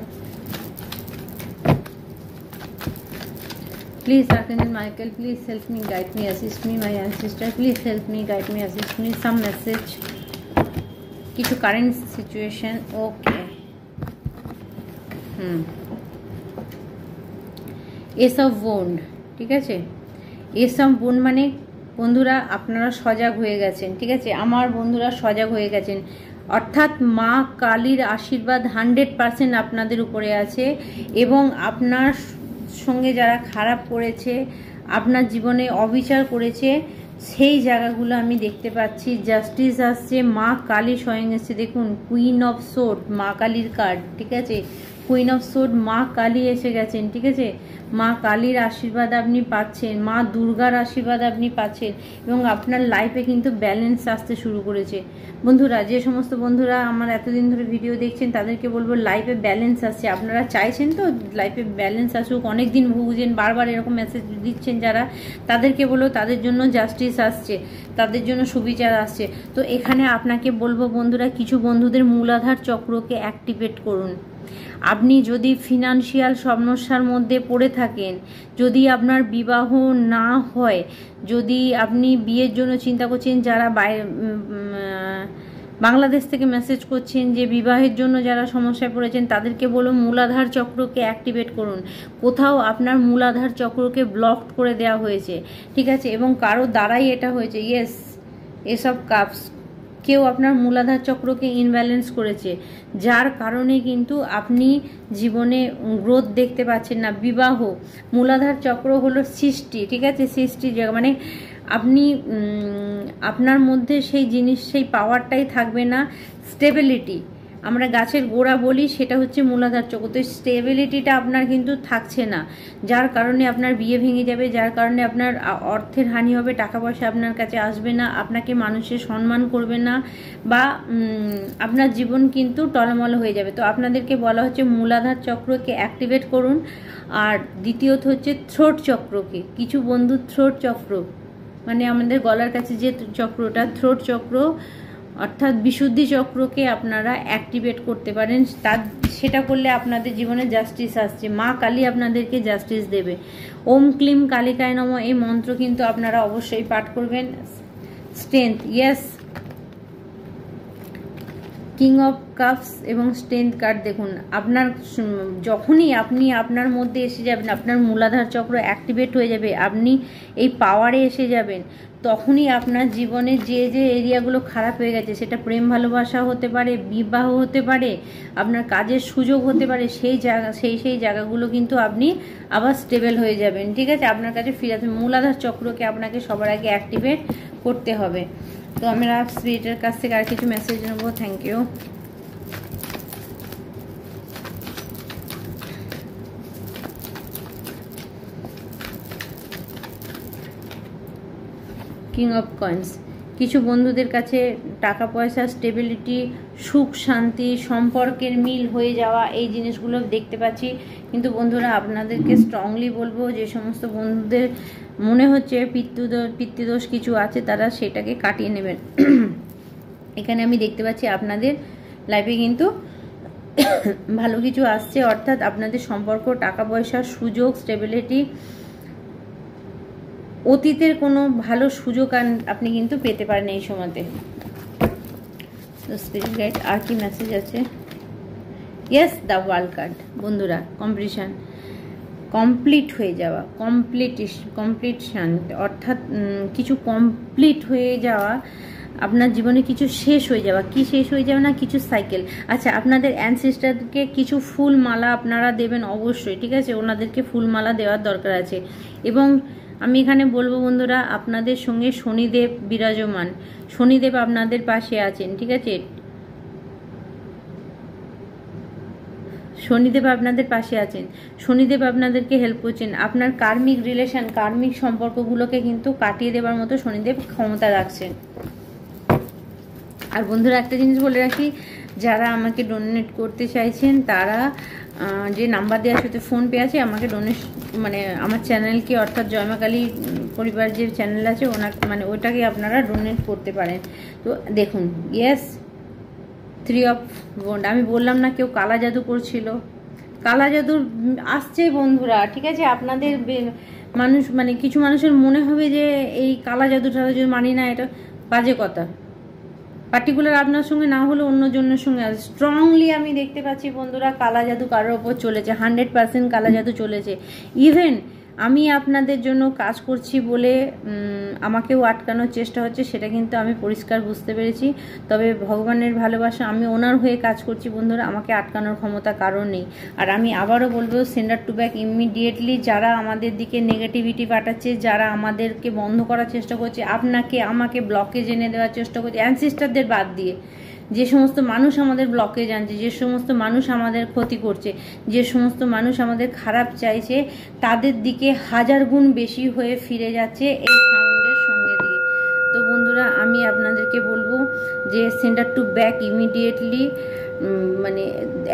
Please archangel Michael please help me, guide me, assist me, my ancestor please help me, guide me, assist me. Some message, কিছু কারেন্ট সিচুয়েশান। ওকে, এসব bond, ঠিক আছে। এসব বোন্ড মানে বন্ধুরা আপনারা সজাগ হয়ে গেছেন, ঠিক আছে। আমার বন্ধুরা সজাগ হয়ে গেছেন, অর্থাৎ মা কালীর আশীর্বাদ 100% আপনাদের উপরে আছে। এবং আপনার সঙ্গে যারা খারাপ করেছে, আপনার জীবনে অবিচার করেছে, সেই জায়গাগুলো আমি দেখতে পাচ্ছি। জাস্টিস আসছে, মা কালী স্বয়ং এসছে। দেখুন কুইন অফ সোর্ড, মা কালীর কার্ড, ঠিক আছে। কুইন অফ সোর্ড, মা কালী এসে গেছেন, ঠিক আছে। মা কালীর আশীর্বাদ আপনি পাচ্ছেন, মা দুর্গার আশীর্বাদ আপনি পাচ্ছেন, এবং আপনার লাইফে কিন্তু ব্যালেন্স আসতে শুরু করেছে। বন্ধুরা, যে সমস্ত বন্ধুরা আমার এতদিন ধরে ভিডিও দেখছেন তাদেরকে বলবো লাইফে ব্যালেন্স আসছে। আপনারা চাইছেন তো লাইফে ব্যালেন্স আসুক, অনেক দিন ভুগছেন, বারবার এরকম মেসেজ দিচ্ছেন যারা, তাদেরকে বলবো তাদের জন্য জাস্টিস আসছে, তাদের জন্য সুবিচার আসছে। তো এখানে আপনাকে বলবো বন্ধুরা, কিছু বন্ধুদের মূলাধার চক্রকে অ্যাক্টিভেট করুন। আপনি যদি ফিনান্সিয়াল সমস্যার মধ্যে পড়ে থাকেন, যদি আপনার বিবাহ না হয়, যদি আপনি বিয়ের জন্য চিন্তা করছেন, যারা বাংলাদেশ থেকে মেসেজ করছেন যে বিবাহের জন্য যারা সমস্যায় পড়েছেন, তাদেরকে বলুন মূলাধার চক্রকে অ্যাক্টিভেট করুন। কোথাও আপনার মূলাধার চক্রকে ব্লক করে দেওয়া হয়েছে, ঠিক আছে, এবং কারো দ্বারাই এটা হয়েছে। ইয়েস, এসব কাপস, কেউ আপনার মূলাধার চক্রকে ইনব্যালেন্স করেছে, যার কারণে কিন্তু আপনি জীবনে গ্রোথ দেখতে পাচ্ছেন না। বিবাহ, মূলাধার চক্র হলো সৃষ্টি, ঠিক আছে, সৃষ্টির জায়গা, মানে আপনি আপনার মধ্যে সেই জিনিস, সেই পাওয়ারটাই থাকবে না। স্টেবিলিটি, আমরা গাছের গোড়া বলি, সেটা হচ্ছে মূলাধার চক্র। তো স্টেবিলিটিটা আপনার কিন্তু থাকছে না, যার কারণে আপনার বিয়ে ভেঙে যাবে, যার কারণে আপনার অর্থের হানি হবে, টাকা পয়সা আপনার কাছে আসবে না, আপনাকে মানুষের সম্মান করবে না, বা আপনার জীবন কিন্তু টলমল হয়ে যাবে। তো আপনাদেরকে বলা হচ্ছে মূলাধার চক্রকে অ্যাক্টিভেট করুন। আর দ্বিতীয়ত হচ্ছে থ্রোট চক্রকে, কিছু বন্ধু থ্রোট চক্র মানে আমাদের গলার কাছে যে চক্রটা, থ্রোট চক্র অর্থাৎ বিশুদ্ধি চক্রকে আপনারা অ্যাক্টিভেট করতে পারেন। সেটা করলে আপনাদের জীবনে জাস্টিস আসছে, মা কালী আপনাদেরকে জাস্টিস দেবে। ওম ক্লিম কালিকায় নমঃ এই মন্ত্র কিন্তু আপনারা অবশ্যই পাঠ করবেন। Strength, yes, king of cups এবং স্ট্রেংথ কার্ড দেখুন। আপনার যখনই আপনি আপনার মধ্যে এসে যাবেন, আপনার মূলাধার চক্র অ্যাক্টিভেট হয়ে যাবে, আপনি এই পাওয়ারে এসে যাবেন, তখনই আপনার জীবনে যে যে এরিয়াগুলো খারাপ হয়ে গেছে, সেটা প্রেম ভালোবাসা হতে পারে, বিবাহ হতে পারে, আপনার কাজের সুযোগ হতে পারে, সেই জায়গাগুলো কিন্তু আপনি আবার স্টেবল হয়ে যাবেন। ঠিক আছে, আপনার কাছে ফিরে আসবে। মূলাধার চক্রকে আপনাকে সবার আগে অ্যাক্টিভেট করতে হবে। তো আমরা স্পিরিটের কাছ থেকে আর কিছু মেসেজ নেব। Thank you. King of coins, কিছু বন্ধুদের কাছে টাকা পয়সা, স্টেবিলিটি, সুখ শান্তি, সম্পর্কের মিল হয়ে যাওয়া, এই জিনিসগুলো দেখতে পাচ্ছি। কিন্তু বন্ধুরা আপনাদেরকে স্ট্রংলি বলবো, যে সমস্ত বন্ধুদের মনে হচ্ছে পিতৃদোষ কিছু আছে, তারা সেটাকে কাটিয়ে নেবেন। এখানে আমি দেখতে পাচ্ছি আপনাদের লাইফে কিন্তু ভালো কিছু আসছে, অর্থাৎ আপনাদের সম্পর্ক, টাকা পয়সা, সুযোগ, স্টেবিলিটি, অতীতের কোনো ভালো সুযোগ আপনি কিন্তু পেতে পারেন এই সময়তে। স্পিরিট গাইড আর কি মেসেজ আছে? Yes, the world card. বন্ধুরা কম্পিটিশন কমপ্লিট হয়ে যাওয়া, কমপ্লিটশন অর্থাৎ কিছু কমপ্লিট হয়ে যাওয়া, আপনার জীবনে কিছু শেষ হয়ে যাওয়া। কি শেষ হয়ে যাওয়া না, কিছু সাইকেল। আচ্ছা, আপনাদের অ্যানসেস্টারকে কিছু ফুল মালা আপনারা দেবেন অবশ্যই, ঠিক আছে, ওনাদেরকে ফুল মালা দেওয়ার দরকার আছে। এবং আমি এখানে বলবো বন্ধুরা, আপনাদের সঙ্গে শনিদেব বিরাজমান, শনিদেব আপনাদের পাশে আছেন, ঠিক আছে, শনিদেব আপনাদের পাশে আছেন, শনিদেব আপনাদেরকে হেল্প করছেন। আপনার কার্মিক রিলেশন, কার্মিক সম্পর্কগুলোকে কিন্তু কাটিয়ে দেওয়ার মতো শনিদেব ক্ষমতা রাখছেন। আর বন্ধুরা একটা জিনিস বলে রাখি, যারা আমাকে ডোনেট করতে চাইছেন, তারা যে নাম্বার দেওয়ার সাথে ফোনপে আছে, আমাকে মানে আমার চ্যানেলকে, অর্থাৎ জয়মা কালী পরিবার যে চ্যানেল আছে মানে ওইটাকে আপনারা ডোনেট করতে পারেন। তো দেখুন, ইয়েস, 3 অফ ওয়ান্ড। আমি বললাম না কেউ কালা জাদু করছিল, কালা জাদু আসছে বন্ধুরা, ঠিক আছে। আপনাদের মানুষ মানে কিছু মানুষের মনে হবে যে এই কালা জাদু টালা জাদু মানি না, এটা বাজে কথা। পার্টিকুলার আপনার সঙ্গে না হলে অন্য জনের সঙ্গে আছে। স্ট্রংলি আমি দেখতে পাচ্ছি বন্ধুরা, কালা জাদু কারোর ওপর চলেছে, 100% কালা জাদু চলেছে। ইভেন আমি আপনাদের জন্য কাজ করছি বলে আমাকেও আটকানোর চেষ্টা হচ্ছে, সেটা কিন্তু আমি পরিষ্কার বুঝতে পেরেছি। তবে ভগবানের ভালোবাসা, আমি ওনার হয়ে কাজ করছি বন্ধুরা, আমাকে আটকানোর ক্ষমতা কারণ নেই। আর আমি আবারও বলবো, সেন্ডার টু ব্যাক ইমিডিয়েটলি। যারা আমাদের দিকে নেগেটিভিটি পাঠাচ্ছে, যারা আমাদেরকে বন্ধ করার চেষ্টা করছে, আপনাকে আমাকে ব্লকে জেনে দেওয়ার চেষ্টা করছে, অ্যানসেস্টারদের বাদ দিয়ে যে সমস্ত মানুষ আমাদের ব্লকে জানছে, যে সমস্ত মানুষ আমাদের ক্ষতি করছে, যে সমস্ত মানুষ আমাদের খারাপ চাইছে, তাদের দিকে 1000 গুণ বেশি হয়ে ফিরে যাচ্ছে এই সাউন্ডের সঙ্গে দিয়ে। তো বন্ধুরা আমি আপনাদেরকে বলবো যে সেন্ডার টু ব্যাক ইমিডিয়েটলি, মানে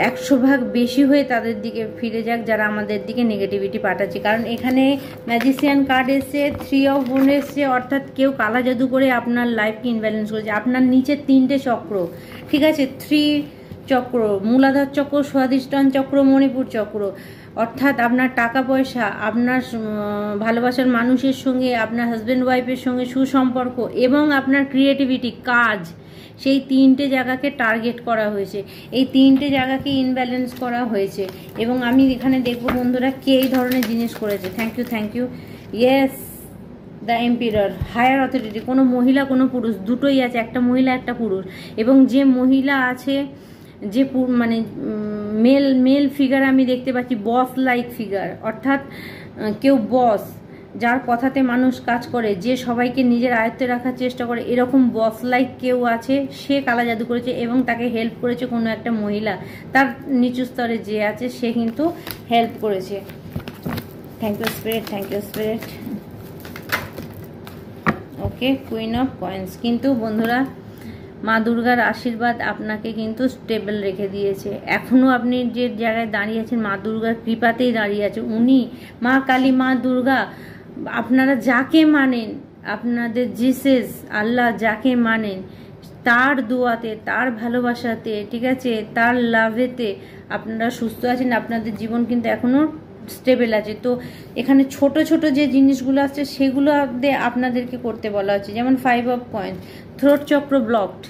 100 ভাগ বেশি হয়ে তাদের দিকে ফিরে যাক যারা আমাদের দিকে নেগেটিভিটি পাঠাচ্ছে। কারণ এখানে ম্যাজিশিয়ান কার্ড এসছে, 3 অফ ওয়ান্ড এসছে, অর্থাৎ কেউ কালা জাদু করে আপনার লাইফকে ইনব্যালেন্স করেছে। আপনার নিচে 3টে চক্র, ঠিক আছে, 3 চক্র, মূলাধার চক্র, স্বাধিষ্ঠান চক্র, মণিপুর চক্র, অর্থাৎ আপনার টাকা পয়সা, আপনার ভালোবাসার মানুষের সঙ্গে, আপনার হাজব্যান্ড ওয়াইফের সঙ্গে সুসম্পর্ক এবং আপনার ক্রিয়েটিভিটি, কাজ, সেই 3টে জায়গাকে টার্গেট করা হয়েছে, এই 3টে জায়গাকে ইনব্যালেন্স করা হয়েছে। এবং আমি এখানে দেখবো বন্ধুরা কে এই ধরনের জিনিস করেছে। Thank you. Yes, the emperor, higher authority, কোনো মহিলা কোনো পুরুষ, দুটোই আছে, একটা মহিলা একটা পুরুষ। এবং যে মহিলা আছে, যে মানে মেল ফিগার আমি দেখতে পাচ্ছি, বস লাইক ফিগার, অর্থাৎ কেউ বস, যার কথাতে মানুষ কাজ করে, যে সবাইকে নিজের আয়ত্তে রাখার চেষ্টা করে, এরকম বস লাইক কেউ আছে, সে কালা জাদু করেছে এবং তাকে হেল্প করেছে কোনো একটা মহিলা, তার নিচু স্তরে যে আছে সে কিন্তু হেল্প করেছে। Thank you spirit, thank you spirit. Okay, queen of coins. কিন্তু বন্ধুরা, মা দুর্গার আশীর্বাদ আপনাকে কিন্তু স্টেবল রেখে দিয়েছে। এখনও আপনি যে জায়গায় দাঁড়িয়ে আছেন মা দুর্গার কৃপাতেই দাঁড়িয়ে আছে। উনি মা কালী, মা দুর্গা, আপনারা যাকে মানেন, আপনাদের জিসাস আল্লাহ যাকে মানেন, তার দোয়াতে, তার ভালোবাসাতে, ঠিক আছে, তার লাভেতে আপনারা সুস্থ আছেন। আপনাদের জীবন কিন্তু এখনও স্টেবল আছে। তো এখানে ছোট ছোট যে জিনিসগুলো আছে সেগুলো আপনাদেরকে করতে বলা হচ্ছে, যেমন 5 অফ কয়েন্স, থ্রোট চক্র ব্লকড,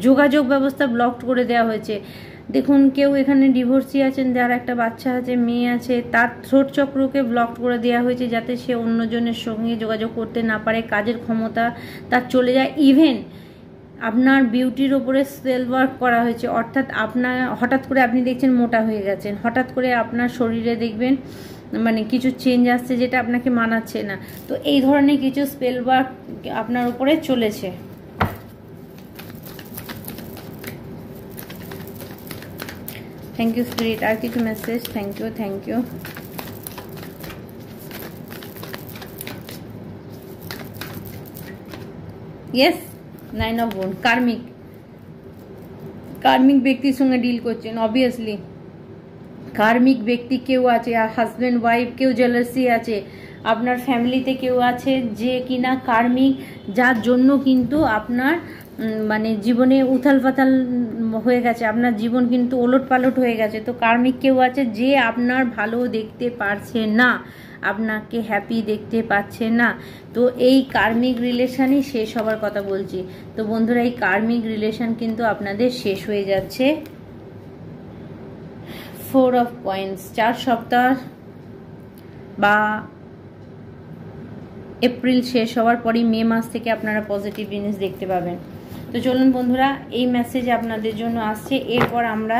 যোগাযোগ ব্যবস্থা ব্লকড করে দেওয়া হয়েছে। দেখুন, কেউ এখানে ডিভোর্সি আছেন, যার একটা বাচ্চা আছে, মেয়ে আছে, তার থ্রোট চক্রকে ব্লক করে দেওয়া হয়েছে যাতে সে অন্যজনের সঙ্গে যোগাযোগ করতে না পারে, কাজের ক্ষমতা তার চলে যায়। ইভেন আপনার বিউটির ওপরে সেল ওয়ার্ক করা হয়েছে, অর্থাৎ আপনার হঠাৎ করে আপনি দেখছেন মোটা হয়ে গেছেন, হঠাৎ করে আপনার শরীরে দেখবেন মানে কিছু চেঞ্জ আসছে যেটা আপনাকে মানাচ্ছে না। তো এই ধরনের কিছু স্পেল ওয়ার্ক আপনার উপরে চলেছে। Thank you spirit. আর কিছু message? Thank you, thank you. Yes, 9 of wands, কার্মিক ব্যক্তির সঙ্গে ডিল করছেন। অবভিয়াসলি কার্মিক ব্যক্তি কেউ আছে, আর হাজব্যান্ড ওয়াইফ কেউ জেলাসি আছে, আপনার ফ্যামিলিতে কেউ আছে যে কিনা কার্মিক, যার জন্য কিন্তু আপনার মানে জীবনে উথাল পাথাল হয়ে গেছে, আপনার জীবন কিন্তু ওলট পালট হয়ে গেছে। তো কার্মিক কেউ আছে যে আপনার ভালো দেখতে পারছে না, আপনাকে হ্যাপি দেখতে পাচ্ছে না। তো এই কার্মিক রিলেশনই শেষ হবার কথা বলছি। তো বন্ধুরা, এই কার্মিক রিলেশন কিন্তু আপনাদের শেষ হয়ে যাচ্ছে। 4 অফ কয়েন্স, 4 সপ্তাহ বা এপ্রিল শেষ হওয়ার পরই মে মাস থেকে আপনারা পজিটিভ জিনিস দেখতে পাবেন। তো চলুন বন্ধুরা, এই মেসেজ আপনাদের জন্য আসছে। এরপর আমরা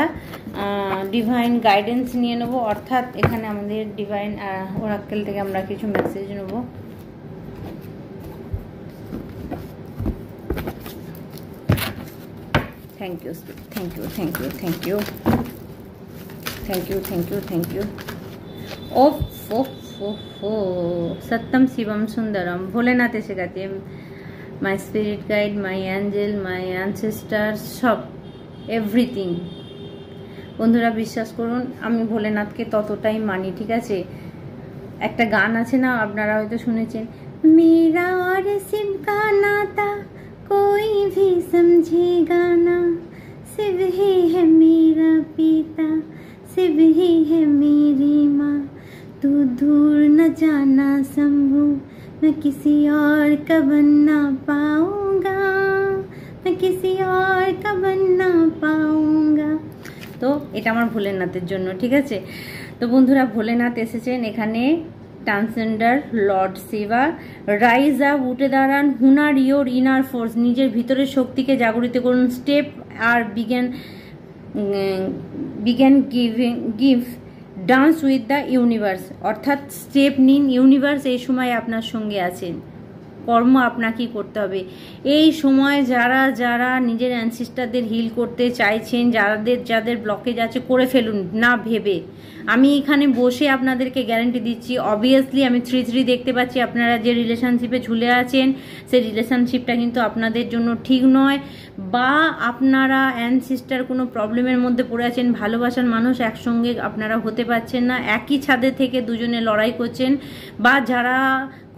ডিভাইন গাইডেন্স নিয়ে নেব, অর্থাৎ এখানে আমাদের ডিভাইন ওরাকেল থেকে আমরা কিছু মেসেজ নেব। Thank you, thank you, thank you, thank you, thank you, thank you, thank you. ओफ ओफ ओफ ओ सत्यम शिवम सुंदरम, भोलेनाथ एसे गए, my spirit guide, my angel, my ancestor, सब एवरिथिंग। বন্ধুরা বিশ্বাস করুন, আমি ভোলেনাথকে ততটাই মানি, ঠিক আছে। একটা গান আছে না, আপনারা হয়তো শুনেছেন, মেরা और शिव का नाता कोई भी समझेगा ना, शिव ही है मेरा पिता, शिव ही है मेरी माँ, तू दूर न जाना शंभू, मैं किसी और का बनना पाऊंगा, मैं किसी और का बनना पाऊंगा। তো এটা আমার ভোলেনাথের জন্য, ঠিক আছে। তো বন্ধুরা, ভোলেনাথ এসেছেন এখানে, transgender lord Shiva, rise up, উঠে দাঁড়ান, হুনার ইয়োর ইনার ফোর্স, নিজের ভিতরের শক্তিকে জাগরিত করুন, স্টেপ আর বিজ্ঞান give dance with the universe, অর্থাৎ স্টেপ নিন, ইউনিভার্স এই সময় আপনার সঙ্গে আছেন। কর্ম আপনাকেই করতে হবে এই সময়। যারা যারা নিজের অ্যানসেস্টারদের হিল করতে চাইছেন, যাদের ব্লকেজ আছে, করে ফেলুন না ভেবে। আমি এখানে বসে আপনাদেরকে গ্যারান্টি দিচ্ছি, অবভিয়াসলি আমি 3 দেখতে পাচ্ছি। আপনারা যে রিলেশনশিপে ঝুলে আছেন, সেই রিলেশনশিপটা কিন্তু আপনাদের জন্য ঠিক নয়, বা আপনারা অ্যানসেস্টার কোনো প্রবলেমের মধ্যে পড়ে আছেন, ভালোবাসার মানুষ একসঙ্গে আপনারা হতে পারছেন না, একই ছাদে থেকে দুজনে লড়াই করছেন, বা যারা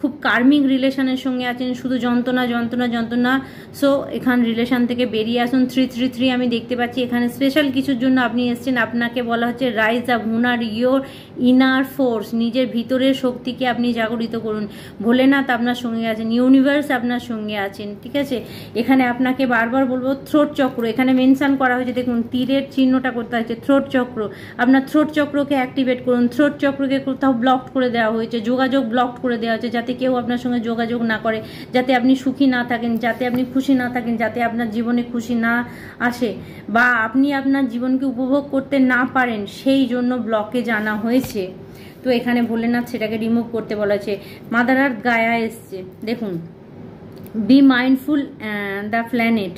খুব কার্মিক রিলেশনের সঙ্গে আছেন, শুধু যন্ত্রণা যন্ত্রণা যন্ত্রণা। সো এখান রিলেশন থেকে বেরিয়ে আসুন। 3 আমি দেখতে পাচ্ছি এখানে স্পেশাল কিছুর জন্য আপনি এসেছেন। আপনাকে বলা হচ্ছে rise up, honour your inner force, নিজের ভিতরের শক্তিকে আপনি জাগরিত করুন। ভোলেনাথ আপনার সঙ্গে আছেন, ইউনিভার্স আপনার সঙ্গে আছেন, ঠিক আছে। এখানে আপনাকে বারবার বলবো, থ্রোট চক্র এখানে মেনশন করা হয়েছে, দেখুন তীরের চিহ্নটা করতে হচ্ছে, থ্রোট চক্র। আপনার থ্রোট চক্রকে অ্যাক্টিভেট করুন। থ্রোট চক্রকে কোথাও ব্লকড করে দেওয়া হয়েছে, যোগাযোগ ব্লকড করে দেওয়া হয়েছে, যাতে কেউ আপনার সঙ্গে যোগাযোগ না করে, যাতে আপনি সুখী না থাকেন, যাতে আপনি খুশি না থাকেন, যাতে আপনার জীবনে খুশি না আসে, বা আপনি আপনার জীবনকে উপভোগ করতে না পারেন, সেই জন্য ব্লকে জানা হয়েছে। তো এখানে ভোলেনাথ সেটাকে রিমুভ করতে বলা হয়েছে। মাদার আর্থ গায়া এসছে, দেখুন বি মাইন্ডফুল দ্য প্ল্যানেট,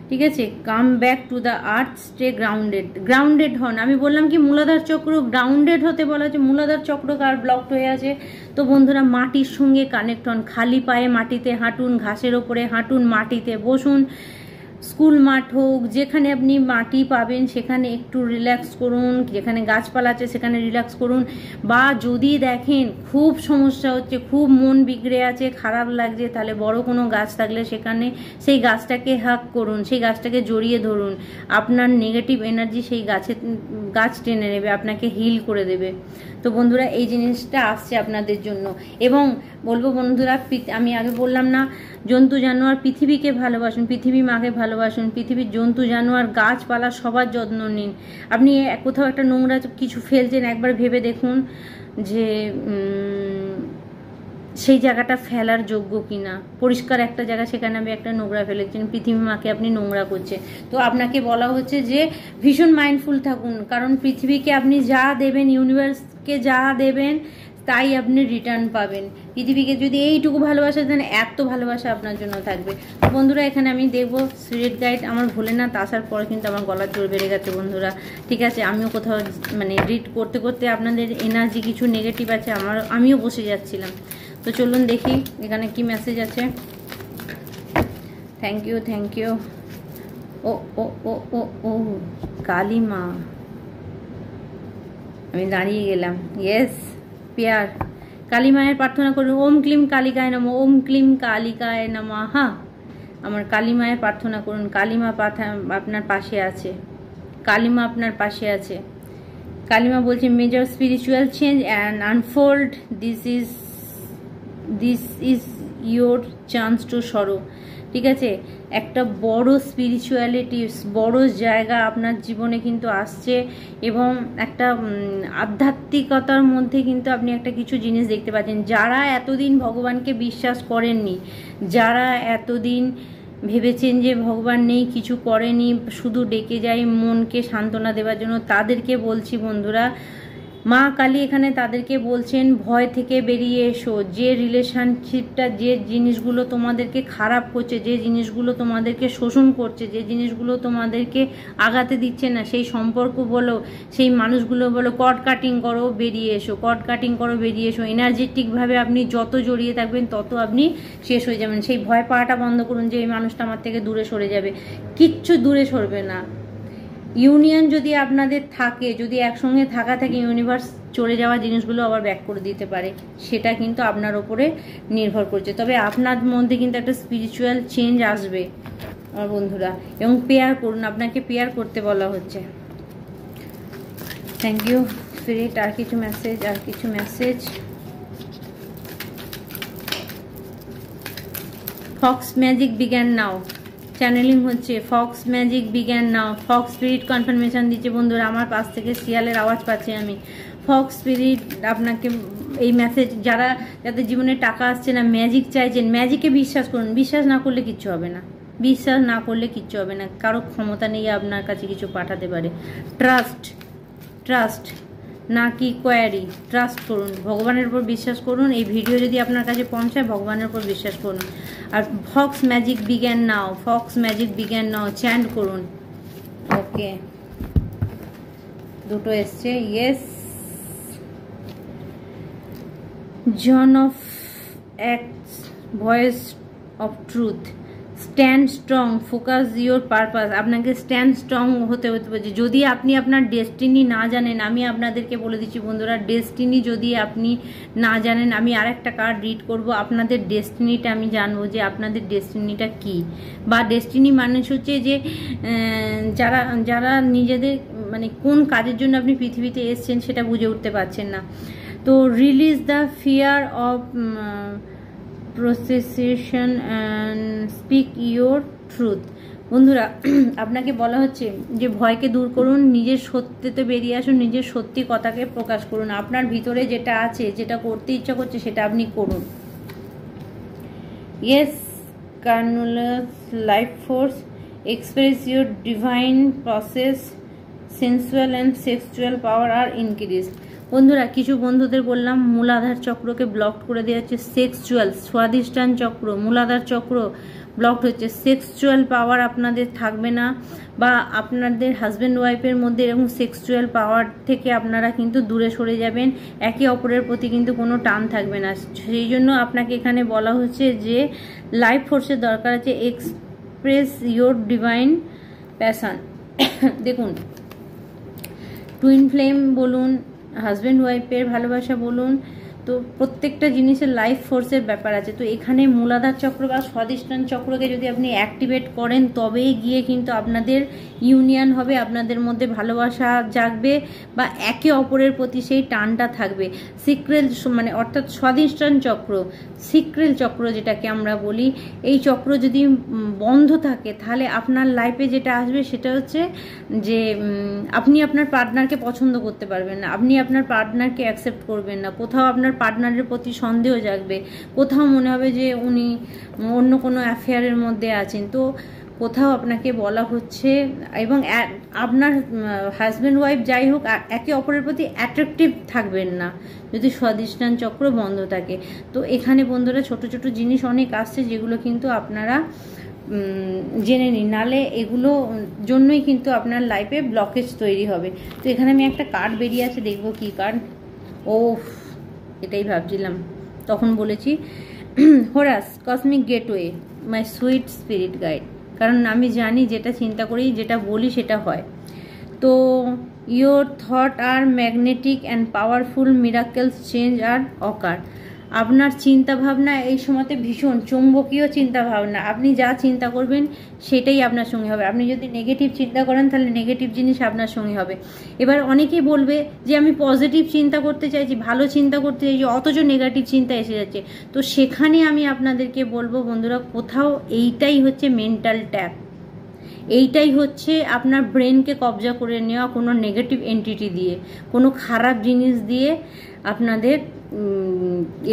ঠিক আছে, come back to the earth, stay grounded, grounded হন। আমি বললাম কি মূলাধার চক্র গ্রাউন্ডেড হতে বলা হচ্ছে, মূলাধার চক্র কার ব্লকড হয়ে আছে, তো বন্ধুরা মাটির সঙ্গে কানেক্ট হন, খালি পায়ে মাটিতে হাঁটুন, ঘাসের ওপরে হাঁটুন, মাটিতে বসুন, স্কুল মাঠ হোক যেখানে আপনি মাটি পাবেন সেখানে একটু রিল্যাক্স করুন, যেখানে গাছপালা আছে সেখানে রিল্যাক্স করুন, বা যদি দেখেন খুব সমস্যা হচ্ছে, খুব মন বিগড়ে আছে, খারাপ লাগছে, তাহলে বড় কোনো গাছ থাকলে সেখানে সেই গাছটাকে হাগ করুন, সেই গাছটাকে জড়িয়ে ধরুন, আপনার নেগেটিভ এনার্জি সেই গাছ টেনে নেবে, আপনাকে হিল করে দেবে। তো বন্ধুরা এই জিনিসটা আসছে আপনাদের জন্য। এবং বলবো বন্ধুরা, আমি আগে বললাম না, জন্তু জানোয়ার পৃথিবীকে ভালোবাসুন, পৃথিবী মাকে ভালোবাসুন, পৃথিবীর জন্তু জানোয়ার গাছপালা সবার যত্ন নিন। আপনি কোথাও একটা নোংরা কিছু ফেলছেন, একবার ভেবে দেখুন যে সেই জায়গাটা ফেলার যোগ্য কিনা, পরিষ্কার একটা জায়গা সেখানে আমি একটা নোংরা ফেলেছেন, পৃথিবী মাকে আপনি নোংরা করছেন। তো আপনাকে বলা হচ্ছে যে ভীষণ মাইন্ডফুল থাকুন, কারণ পৃথিবীকে আপনি যা দেবেন, ইউনিভার্সকে যা দেবেন তাই আপনি রিটার্ন পাবেন। পৃথিবীকে যদি এইটুকু ভালোবাসা দেন, এত ভালোবাসা আপনার জন্য থাকবে। তো বন্ধুরা এখানে আমি দেখবো স্পিরিট গাইড, আমার ভোলেনাথ আসার পরে কিন্তু আমার গলার জোর বেড়ে গেছে বন্ধুরা, ঠিক আছে। আমিও কোথাও মানে রিড করতে করতে আপনাদের এনার্জি কিছু নেগেটিভ আছে, আমিও বসে যাচ্ছিলাম। তো চলুন দেখি এখানে কি মেসেজ আছে। Thank you, thank you. ও ও ও ও ও কালী মা, আমি দাঁড়িয়ে গেলাম। ইয়েস পেয়ার, কালী মায়ের প্রার্থনা করুন। ওম ক্লিম কালিকায় নমঃ, ওম ক্লিম কালিকায় নমঃ। হ্যাঁ, আমার কালী মায়ের প্রার্থনা করুন। কালী মা আপনার পাশে আছে, কালী মা আপনার পাশে আছে। কালী মা বলছে major spiritual change and unfold, this is your chance to সরো, ঠিক আছে। একটা বড় স্পিরিচুয়ালিটি, বড় জায়গা আপনার জীবনে কিন্তু আসছে, এবং একটা আধ্যাত্মিকতার মধ্যে কিন্তু আপনি একটা কিছু জিনিস দেখতে পাচ্ছেন। যারা এতদিন ভগবানকে বিশ্বাস করেননি, যারা এতদিন ভেবেছেন যে ভগবান নেই, কিছু করেনি, শুধু ডেকে যায় মনকে সান্ত্বনা দেওয়ার জন্য, তাদেরকে বলছি বন্ধুরা, মা কালী এখানে তাদেরকে বলছেন ভয় থেকে বেরিয়ে এসো। যে রিলেশনশিপটা, যে জিনিসগুলো তোমাদেরকে খারাপ করছে, যে জিনিসগুলো তোমাদেরকে শোষণ করছে, যে জিনিসগুলো তোমাদেরকে আগাতে দিচ্ছে না, সেই সম্পর্ক বলো, সেই মানুষগুলো বলো, কট কাটিং করো, বেরিয়ে এসো, কট কাটিং করো, বেরিয়ে এসো। এনার্জেটিকভাবে আপনি যত জড়িয়ে থাকবেন তত আপনি শেষ হয়ে যাবেন। সেই ভয় পাওয়াটা বন্ধ করুন যে এই মানুষটা আমার থেকে দূরে সরে যাবে, কিচ্ছু দূরে সরবে না। ইউনিয়ন যদি আপনাদের থাকে, যদি একসঙ্গে থাকা থাকে, ইউনিভার্স চলে যাওয়া জিনিসগুলো আবার ব্যাক করে দিতে পারে, সেটা কিন্তু আপনার ওপরে নির্ভর করছে। তবে আপনার মধ্যে কিন্তু একটা স্পিরিচুয়াল চেঞ্জ আসবে আমার বন্ধুরা, এবং পেয়ার করুন, আপনাকে পেয়ার করতে বলা হচ্ছে। Thank you spirit. আর কিছু মেসেজ, আর কিছু মেসেজ। ফক্স ম্যাজিক বিগ্যান নাও, চ্যানেলিং হচ্ছে, Fox magic begin now. Fox spirit confirmation দিচ্ছে বন্ধুরা, আমার পাশ থেকে শিয়ালের আওয়াজ পাচ্ছি আমি। ফক্স স্পিরিট আপনাকে এই মেসেজ, যাদের জীবনে টাকা আসছে না, ম্যাজিক চাইছেন, ম্যাজিকে বিশ্বাস করুন। বিশ্বাস না করলে কিচ্ছু হবে না, বিশ্বাস না করলে কিচ্ছু হবে না, কারো ক্ষমতা নেই আপনার কাছে কিছু পাঠাতে পারে। ট্রাস্ট না কি কোয়ারি, ট্রাস্ট করুন, ভগবানের উপর বিশ্বাস করুন। এই ভিডিও যদি আপনার কাছে পৌঁছায়, ভগবানের উপর বিশ্বাস করুন। আর fox magic begin now, fox magic begin now chant করুন। ওকে, দুটো এসছে। Yes, John of Acts, voice of truth, stand strong, focus your purpose. আপনাকে স্ট্যান্ড স্ট্রং হতে পারছে। যদি আপনি আপনার ডেস্টিনি না জানেন, আমি আপনাদেরকে বলে দিচ্ছি বন্ধুরা, ডেস্টিনি যদি আপনি না জানেন, আমি আর একটা কার্ড রিড করব, আপনাদের ডেস্টিনিটা আমি জানবো যে আপনাদের ডেস্টিনিটা কি। বা ডেস্টিনি মানে হচ্ছে যে যারা নিজেদের মানে কোন কাজের জন্য আপনি পৃথিবীতে এসছেন সেটা বুঝে উঠতে পারছেন না। তো release the fear of procession and speak your truth. বন্ধুরা আপনাকে বলা হচ্ছে যে ভয়কে দূর করুন, নিজের সত্যিতে বেরিয়ে আসুন, নিজের সত্যি কথাকে প্রকাশ করুন। আপনার ভিতরে যেটা আছে, যেটা করতে ইচ্ছা করছে, সেটা আপনি করুন। ইয়েস, কার্নুলাস life force, express your divine process, sensual and sexual power are increase. বন্ধুরা কিছু বন্ধুদের বললাম মূলাধার চক্রকে ব্লক করে দেওয়া হচ্ছে, সেক্সুয়াল স্বাধিষ্ঠান চক্র, মূলাধার চক্র ব্লক হচ্ছে, সেক্সুয়াল পাওয়ার আপনাদের থাকবে না, বা আপনাদের হাজব্যান্ড ওয়াইফের মধ্যে এরকম সেক্সুয়াল পাওয়ার থেকে আপনারা কিন্তু দূরে সরে যাবেন, একে অপরের প্রতি কিন্তু কোনো টান থাকবে না। সেই জন্য আপনাকে এখানে বলা হচ্ছে যে লাইফ ফোর্সের দরকার আছে, এক্সপ্রেস ইয়োর ডিভাইন প্যাশন। দেখুন টুইন ফ্লেম বলুন, হাজব্যান্ড ওয়াইফের ভালোবাসা বলুন, তো প্রত্যেকটা জিনিসের লাইফ ফোর্সের ব্যাপার আছে। তো এখানে মূলাধার চক্র বা স্বাধিষ্ঠান চক্রকে যদি আপনি অ্যাক্টিভেট করেন তবেই গিয়ে কিন্তু আপনাদের ইউনিয়ন হবে, আপনাদের মধ্যে ভালোবাসা জাগবে বা একে অপরের প্রতি সেই টানটা থাকবে। সিক্রেল মানে অর্থাৎ স্বাধিষ্ঠান চক্র, সিক্রেল চক্র যেটাকে আমরা বলি, এই চক্র যদি বন্ধ থাকে তাহলে আপনার লাইফে যেটা আসবে সেটা হচ্ছে যে আপনি আপনার পার্টনারকে পছন্দ করতে পারবেন না, আপনি আপনার পার্টনারকে অ্যাকসেপ্ট করবেন না, কোথাও আপনার পার্টনারের প্রতি সন্দেহ জাগবে, কোথাও মনে হবে যে উনি অন্য কোনো অ্যাফেয়ারের মধ্যে আছেন। তো কোথাও আপনাকে বলা হচ্ছে, এবং আপনার হাজব্যান্ড ওয়াইফ যাই হোক একে অপরের প্রতি অ্যাট্রাকটিভ থাকবেন না যদি স্বাধিষ্ঠান চক্র বন্ধ থাকে। তো এখানে বন্ধুরা ছোট ছোট জিনিস অনেক আসছে যেগুলো কিন্তু আপনারা জেনে নিন, নালে এগুলো জন্যই কিন্তু আপনার লাইফে ব্লকেজ তৈরি হবে। তো এখানে আমি একটা কার্ড বেরিয়ে আছে, দেখবো কি কার্ড। ও এটাই ভাবছিলাম, তখন বলেছি Horace cosmic gateway my sweet spirit guide, কারণ আমি জানি যেটা চিন্তা করি যেটা বলি সেটা হয়। তো your thought are magnetic and powerful, miracles change are occur. আপনার চিন্তা ভাবনা এই সময়তে ভীষণ চৌম্বকীয় চিন্তা ভাবনা, আপনি যা চিন্তা করবেন সেটাই আপনার সঙ্গে হবে। আপনি যদি নেগেটিভ চিন্তা করেন তাহলে নেগেটিভ জিনিস আপনার সঙ্গে হবে। এবার অনেকেই বলবে যে আমি পজিটিভ চিন্তা করতে চাইছি, ভালো চিন্তা করতে চাইছি, অথচ নেগেটিভ চিন্তা এসে যাচ্ছে। তো সেখানে আমি আপনাদেরকে বলবো বন্ধুরা, কোথাও এইটাই হচ্ছে মেন্টাল ট্যাপ, এইটাই হচ্ছে আপনার ব্রেনকে কবজা করে নেওয়া কোনো নেগেটিভ এন্টিটি দিয়ে, কোনো খারাপ জিনিস দিয়ে আপনাদের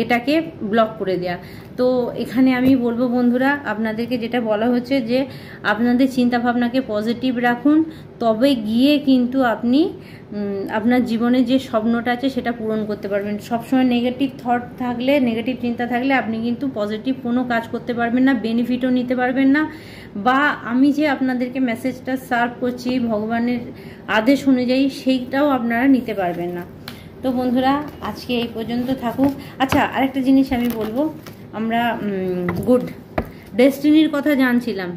এটাকে ব্লক করে দেয়া। তো এখানে আমি বলবো বন্ধুরা আপনাদেরকে যেটা বলা হচ্ছে যে আপনাদের চিন্তা ভাবনাকে পজিটিভ রাখুন, তবে গিয়ে কিন্তু আপনি আপনার জীবনে যে স্বপ্নটা আছে সেটা পূরণ করতে পারবেন। সবসময় নেগেটিভ থট থাকলে, নেগেটিভ চিন্তা থাকলে আপনি কিন্তু পজিটিভ কোনো কাজ করতে পারবেন না, বেনিফিটও নিতে পারবেন না, বা আমি যে আপনাদেরকে মেসেজটা সার্ভ করছি ভগবানের আদেশ অনুযায়ী সেইটাও আপনারা নিতে পারবেন না। তো বন্ধুরা আজকে এই পর্যন্ত থাকুক। আচ্ছা আরেকটা জিনিস আমি বলবো, আমরা গুড ডেস্টিনির কথা জানছিলাম,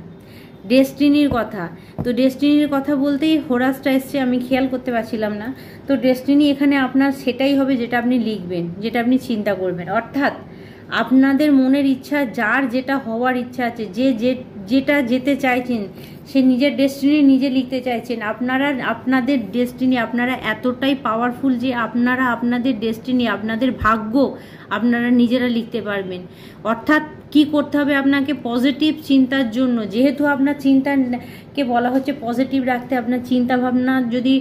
ডেস্টিনির কথা। তো ডেস্টিনির কথা বলতেই হোরাসটা এসছে, আমি খেয়াল করতে পারছিলাম না। তো ডেস্টিনি এখানে আপনার সেটাই হবে যেটা আপনি লিখবেন, যেটা আপনি চিন্তা করবেন। অর্থাৎ আপনাদের মনের ইচ্ছা, যার যেটা হওয়ার ইচ্ছা আছে, যেটা যেতে চাইছেন, সে নিজের ডেস্টিনি নিজে লিখতে চাইছেন। আপনাদের ডেস্টিনি আপনারা এতটাই পাওয়ারফুল যে আপনারা আপনাদের ডেস্টিনি, আপনাদের ভাগ্য আপনারা নিজেরা লিখতে পারবেন। অর্থাৎ কি করতে হবে আপনাকে, পজিটিভ চিন্তার জন্য, যেহেতু আপনার চিন্তাকে বলা হচ্ছে পজিটিভ রাখতে, আপনার চিন্তা ভাবনা যদি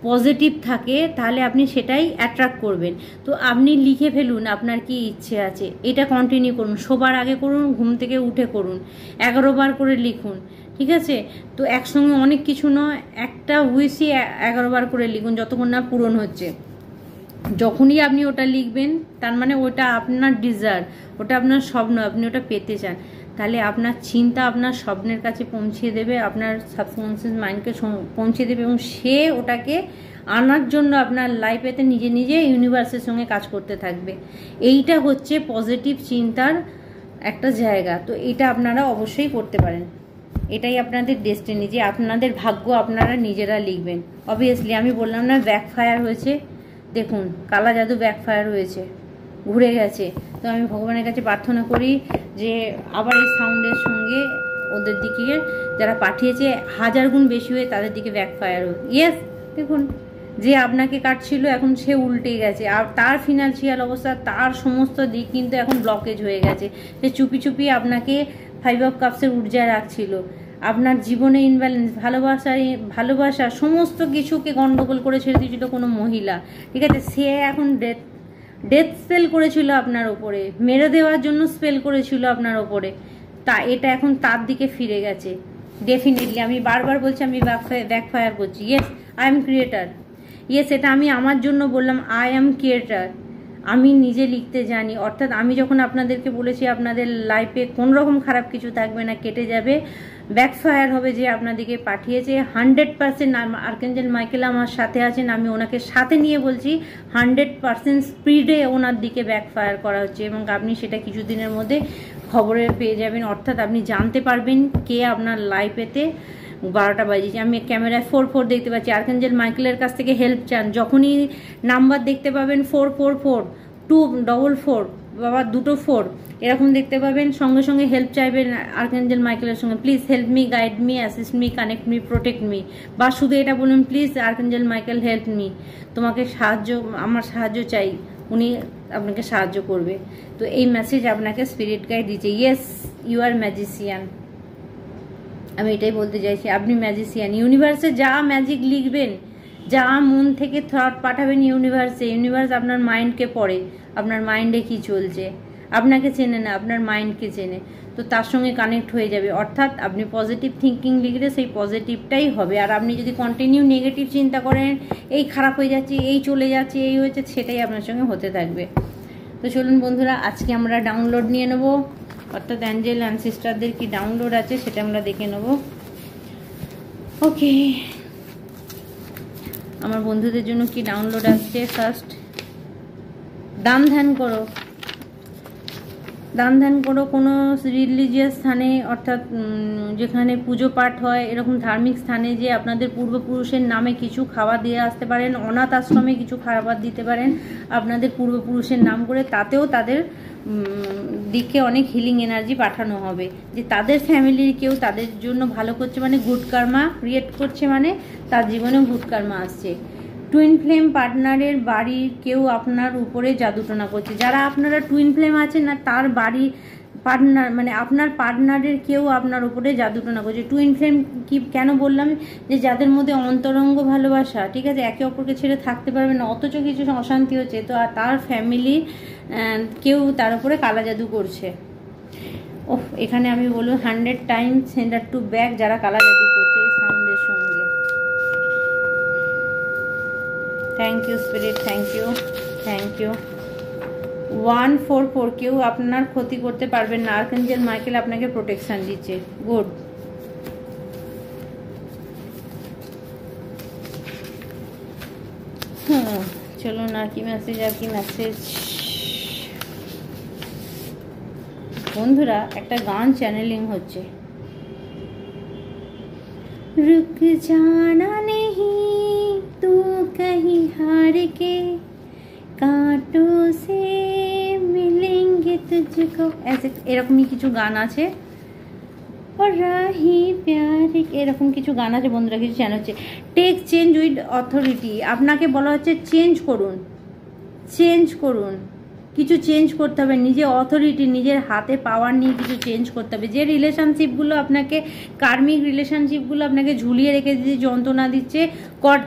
পজিটিভ থাকে তাহলে আপনি সেটাই অ্যাট্রাক্ট করবেন। তো আপনি লিখে ফেলুন আপনার কি ইচ্ছে আছে, এটা কন্টিনিউ করুন, শোবার আগে করুন, ঘুম থেকে উঠে করুন, 11 বার করে লিখুন, ঠিক আছে? তো একসঙ্গে অনেক কিছু নয়, একটা উইশই 11 বার করে লিখুন যতক্ষণ না পূরণ হচ্ছে। যখনই আপনি ওটা লিখবেন তার মানে ওটা আপনার ডিজায়ার, ওটা আপনার স্বপ্ন, আপনি ওটা পেতে চান, তাহলে আপনার চিন্তা আপনার স্বপ্নের কাছে পৌঁছে দেবে, আপনার সাবকনসিয়াস মাইন্ডকে পৌঁছে দেবে, এবং সে ওটাকে আনার জন্য আপনার লাইফেতে নিজে নিজে ইউনিভার্সের সঙ্গে কাজ করতে থাকবে। এইটা হচ্ছে পজিটিভ চিন্তার একটা জায়গা। তো এটা আপনারা অবশ্যই করতে পারেন, এটাই আপনাদের ডেস্টিনি, যে আপনাদের ভাগ্য আপনারা নিজেরা লিখবেন। অবভিয়াসলি আমি বললাম না ব্যাকফায়ার হয়েছে, দেখুন কালা জাদু ব্যাকফায়ার হয়েছে, ঘুরে গেছে। তো আমি ভগবানের কাছে প্রার্থনা করি যে আবার এই সাউন্ডের সঙ্গে ওদের দিকে যারা পাঠিয়েছে 1000 গুণ বেশি হয়ে তাদের দিকে ব্যাকফায়ার হোক। ইয়েস, দেখুন যে আপনাকে কাটছিল এখন সে উল্টে গেছে, আর তার ফিনান্সিয়াল অবস্থা, তার সমস্ত দিক কিন্তু এখন ব্লকেজ হয়ে গেছে। সে চুপি চুপি আপনাকে 5 অফ কাপসের ঊর্জায় রাখছিল, আপনার জীবনে ইনব্যালেন্স, ভালোবাসা সমস্ত কিছুকে গন্ডগোল করে ছেড়ে দিয়েছিল কোনো মহিলা, ঠিক আছে? সে এখন ডেথ স্পেল করেছিল আপনার ওপরে, মেরে দেওয়ার জন্য স্পেল করেছিল আপনার ওপরে, তা এটা এখন তার দিকে ফিরে গেছে। ডেফিনেটলি আমি বারবার বলছি আমি ব্যাকফায়ার করছি। Yes, I am creator. Yes, এটা আমি আমার জন্য বললাম, আই অ্যাম ক্রিয়েটার, আমি নিজে লিখতে জানি। অর্থাৎ আমি যখন আপনাদেরকে বলেছি আপনাদের লাইফে কোন রকম খারাপ কিছু থাকবে না, কেটে যাবে, ব্যাকফায়ার হবে যে আপনাদেরকে পাঠিয়েছে, 100% আর্কাঞ্জেল মাইকেল আমার সাথে আছেন, আমি ওনাকে সাথে নিয়ে বলছি 100% স্পিডে ওনার দিকে ব্যাকফায়ার করা হচ্ছে, এবং আপনি সেটা কিছুদিনের মধ্যে খবরে পেয়ে যাবেন। অর্থাৎ আপনি জানতে পারবেন কে আপনার লাইফেতে 12টা বাজিয়েছে। আমি ক্যামেরায় 4 দেখতে পাচ্ছি, আর্কাঞ্জেল মাইকেলের কাছ থেকে হেল্প চান, যখনই নাম্বার দেখতে পাবেন 444 244 বাবা 2 4 এরকম দেখতে পাবেন, সঙ্গে সঙ্গে হেল্প চাইবেন আর্কাঞ্জেল মাইকেলের সঙ্গে, please help me, guide me, assist me, connect me, protect me, বা শুধু এটা বলুন, please archangel Michael help me, তোমাকে সাহায্য, আমার সাহায্য চাই, উনি আপনাকে সাহায্য করবে। তো এই মেসেজ আপনাকে স্পিরিট গাইড দিচ্ছে। ইয়েস, ইউ আর ম্যাজিশিয়ান, আমি এটাই বলতে চাইছি, আপনি ম্যাজিশিয়ান। ইউনিভার্সে যা ম্যাজিক লিখবেন, যা মন থেকে থট পাঠাবেন ইউনিভার্সে, ইউনিভার্স আপনার মাইন্ডকে পড়ে, আপনার মাইন্ডে কি চলছে, আপনাকে চেনে না, আপনার মাইন্ডকে চেনে, তো তার সঙ্গে কানেক্ট হয়ে যাবে। অর্থাৎ আপনি পজিটিভ থিঙ্কিং লিখলে সেই পজিটিভটাই হবে। আর আপনি যদি কন্টিনিউ নেগেটিভ চিন্তা করেন, এই খারাপ হয়ে যাচ্ছে, এই চলে যাচ্ছে, এই হয়েছে, সেটাই আপনার সঙ্গে হতে থাকবে। তো চলুন বন্ধুরা, আজকে আমরা ডাউনলোড নিয়ে নেব, অর্থাৎ অ্যাঞ্জেল অ্যান্ড সিস্টারদের কি ডাউনলোড আছে সেটা আমরা দেখে নেব। ওকে, আমার বন্ধুদের জন্য কি ডাউনলোড আসছে? ফার্স্ট, দান ধ্যান করো, দান ধ্যান করো কোনো রিলিজিয়াস স্থানে, অর্থাৎ যেখানে পুজো পাঠ হয়, এরকম ধার্মিক স্থানে যে আপনাদের পূর্বপুরুষের নামে কিছু খাবার দিয়ে আসতে পারেন, অনাথ আশ্রমে কিছু খাবার দিতে পারেন আপনাদের পূর্বপুরুষের নাম করে, তাতেও তাদের দিকে অনেক হিলিং এনার্জি পাঠানো হবে, যে তাদের ফ্যামিলির কেউ তাদের জন্য ভালো করছে, মানে গুড কার্মা ক্রিয়েট করছে, মানে তার জীবনে গুড কার্মা আসছে। টুইন ফ্লেম পার্টনারের বাড়ির কেউ আপনার উপরে জাদুটোনা করছে, যারা আপনারা টুইন ফ্লেম আছেন না, তার বাড়ি পার্টনার, মানে আপনার পার্টনারের কেউ আপনার উপরে জাদুটোনা করছে। টুইন ফ্লেম কি কেন বললাম, যে যাদের মধ্যে অন্তরঙ্গ ভালোবাসা, ঠিক আছে, একে অপরকে ছেড়ে থাকতে পারবে না, অথচ কিছু অশান্তি হচ্ছে, তো তার ফ্যামিলি কেউ তার উপরে কালা জাদু করছে। ওহ, এখানে আমি বলবো 100 টাইমস সেন্ডার টু ব্যাক, যারা কালা জাদু করছে এই সাউন্ডের সঙ্গে। Thank you spirit, thank you, thank you. 144 কেউ আপনার ক্ষতি করতে পারবেন না, আর্কাঞ্জেল মাইকেল আপনাকে প্রোটেকশন দিচ্ছে। গুড। চলুন আর কি মেসেজ, আর কি মেসেজ। বন্ধুরা, একটা গান চ্যানেলিং হচ্ছে, रुक जाना नहीं तू कहीं हार के, कांटों से मिलेंगे तुझको, ऐसे এরকমই কিছু গান আছে, और राही प्यार এরকম কিছু গান আছে বন্ধুরা, কিছু চ্যানেল হচ্ছে। টেক চেঞ্জ উইথ অথরিটি, আপনাকে বলা হচ্ছে চেঞ্জ করুন, চেঞ্জ করুন, কিছু চেঞ্জ করতে হবে, নিজের অথরিটি, নিজের হাতে পাওয়ার নিয়ে কিছু চেঞ্জ করতে হবে। যে রিলেশনশিপগুলো আপনাকে, কার্মিক রিলেশনশিপগুলো আপনাকে ঝুলিয়ে রেখে দিয়ে যন্ত্রণা দিচ্ছে, কর্ড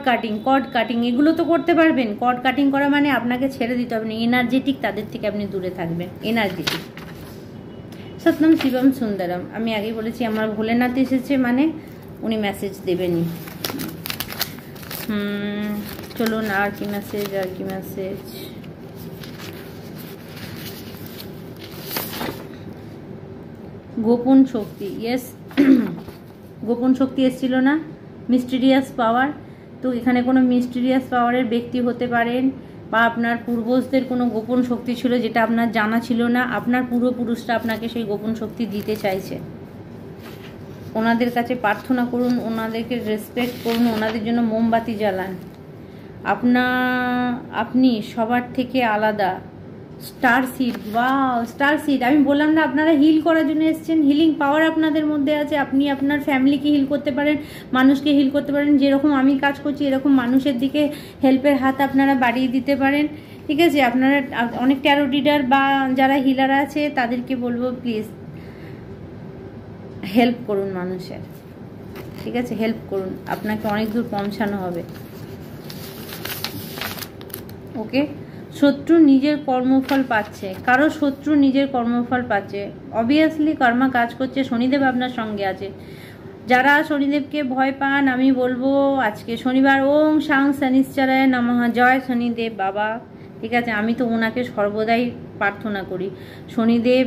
কাটিং এগুলো তো করতে পারবেন। কর্ড কাটিং করা মানে আপনাকে ছেড়ে দিতে হবে না, এনার্জেটিক তাদের থেকে আপনি দূরে থাকবেন, এনার্জেটিক। সত্যম শিবম সুন্দরম, আমি আগেই বলেছি আমার ভোলেনাথ এসেছে মানে উনি মেসেজ দেবেনই। চলুন আর কি মেসেজ, আর কি মেসেজ। গোপন শক্তি, ইয়েস, গোপন শক্তি এসেছিল না, মিস্টিরিয়াস পাওয়ার। তো এখানে কোনো মিস্টিরিয়াস পাওয়ারের ব্যক্তি হতে পারেন, বা আপনার পূর্বজদের কোনো গোপন শক্তি ছিল যেটা আপনার জানা ছিল না, আপনার পূর্বপুরুষরা আপনাকে সেই গোপন শক্তি দিতে চাইছে। ওনাদের কাছে প্রার্থনা করুন, ওনাদেরকে রেসপেক্ট করুন, ওনাদের জন্য মোমবাতি জ্বালান। আপনি সবার থেকে আলাদা। Star seed, wow, star seed. আমি বললাম না আপনারা হিল করার জন্য এসেছেন, হিলিং পাওয়ার আপনাদের মধ্যে আছে। আপনি আপনার ফ্যামিলিকে হিল করতে পারেন, মানুষকে হিল করতে পারেন, যেরকম আমি কাজ করছি এরকম মানুষের দিকে হেল্পের হাত আপনারা বাড়িয়ে দিতে পারেন, ঠিক আছে। আপনারা অনেক ট্যারো রিডার বা যারা হিলার আছে তাদেরকে বলবো প্লিজ হেল্প করুন মানুষের, ঠিক আছে, হেল্প করুন, আপনাকে অনেক দূর পৌঁছানো হবে। ওকে। শত্রু নিজের কর্মফল পাচ্ছে, কারো শত্রু নিজের কর্মফল পাচ্ছে, অবভিয়াসলি কর্মা কাজ করছে, শনিদেব আপনার সঙ্গে আছে। যারা শনিদেবকে ভয় পান আমি বলবো আজকে শনিবার ওং সাং শনিশ্চরায় নমঃ, জয় শনিদেব বাবা। ঠিক আছে, আমি তো ওনাকে সর্বদাই প্রার্থনা করি, শনিদেব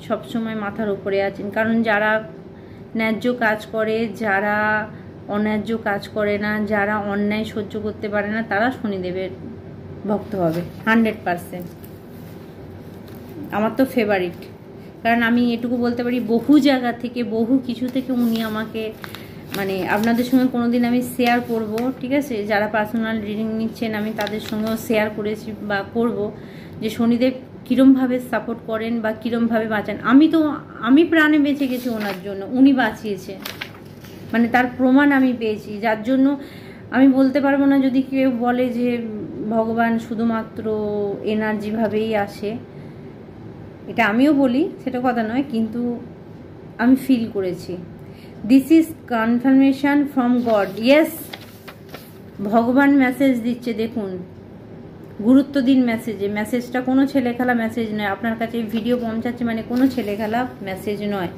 সবসময় মাথার উপরে আছেন। কারণ যারা ন্যায্য কাজ করে, যারা অন্যায্য কাজ করে না, যারা অন্যায় সহ্য করতে পারে না, তারা শনিদেবের ভক্ত হবে 100%। আমার তো ফেভারিট, কারণ আমি এটুকু বলতে পারি বহু জায়গা থেকে, বহু কিছু থেকে উনি আমাকে, মানে আপনাদের সঙ্গে কোনোদিন আমি শেয়ার করব, ঠিক আছে, যারা পার্সোনাল রিডিং নিচ্ছেন আমি তাদের সঙ্গেও শেয়ার করেছি বা করব, যে শনিদেব কীরমভাবে সাপোর্ট করেন বা কীরমভাবে বাঁচান। আমি প্রাণে বেঁচে গেছি ওনার জন্য, উনি বাঁচিয়েছে, মানে তার প্রমাণ আমি পেয়েছি। যার জন্য আমি বলতে পারবো না, যদি কেউ বলে যে ভগবান শুধুমাত্র এনার্জিভাবেই আসে, এটা আমিও বলি, সেটা কথা নয়, কিন্তু আমি ফিল করেছি। This is confirmation from god. Yes, ভগবান মেসেজ দিচ্ছে, দেখুন, গুরুত্ব দিন মেসেজে। মেসেজটা কোনো ছেলেখেলা মেসেজ নয়, আপনার কাছে ভিডিও পৌঁছাচ্ছে মানে কোনো ছেলেখেলা মেসেজ নয়,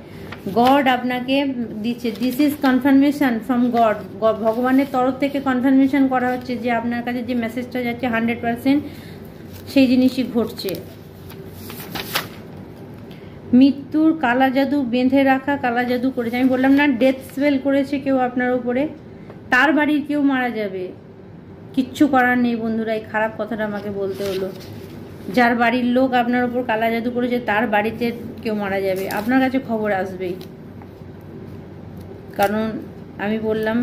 গড আপনাকে দিচ্ছে। This is confirmation from god, ভগবানের তরফ থেকে কনফার্মেশন করা হচ্ছে যে আপনার কাছে যে মেসেজটা যাচ্ছে 100% সেই জিনিসই ঘটছে। মৃত্যুর কালা জাদু বেঁধে রাখা, কালা জাদু করেছে, আমি বললাম না, ডেথ স্পেল করেছে কেউ আপনার উপরে, তার বাড়ির কেউ মারা যাবে, কিচ্ছু করার নেই বন্ধুরা, এই খারাপ কথাটা আমাকে বলতে হলো। যার বাড়ির লোক আপনার উপর কালা জাদু করেছে তার বাড়িতে কেউ মারা যাবে, আপনার কাছে খবর আসবেই। কারণ আমি বললাম,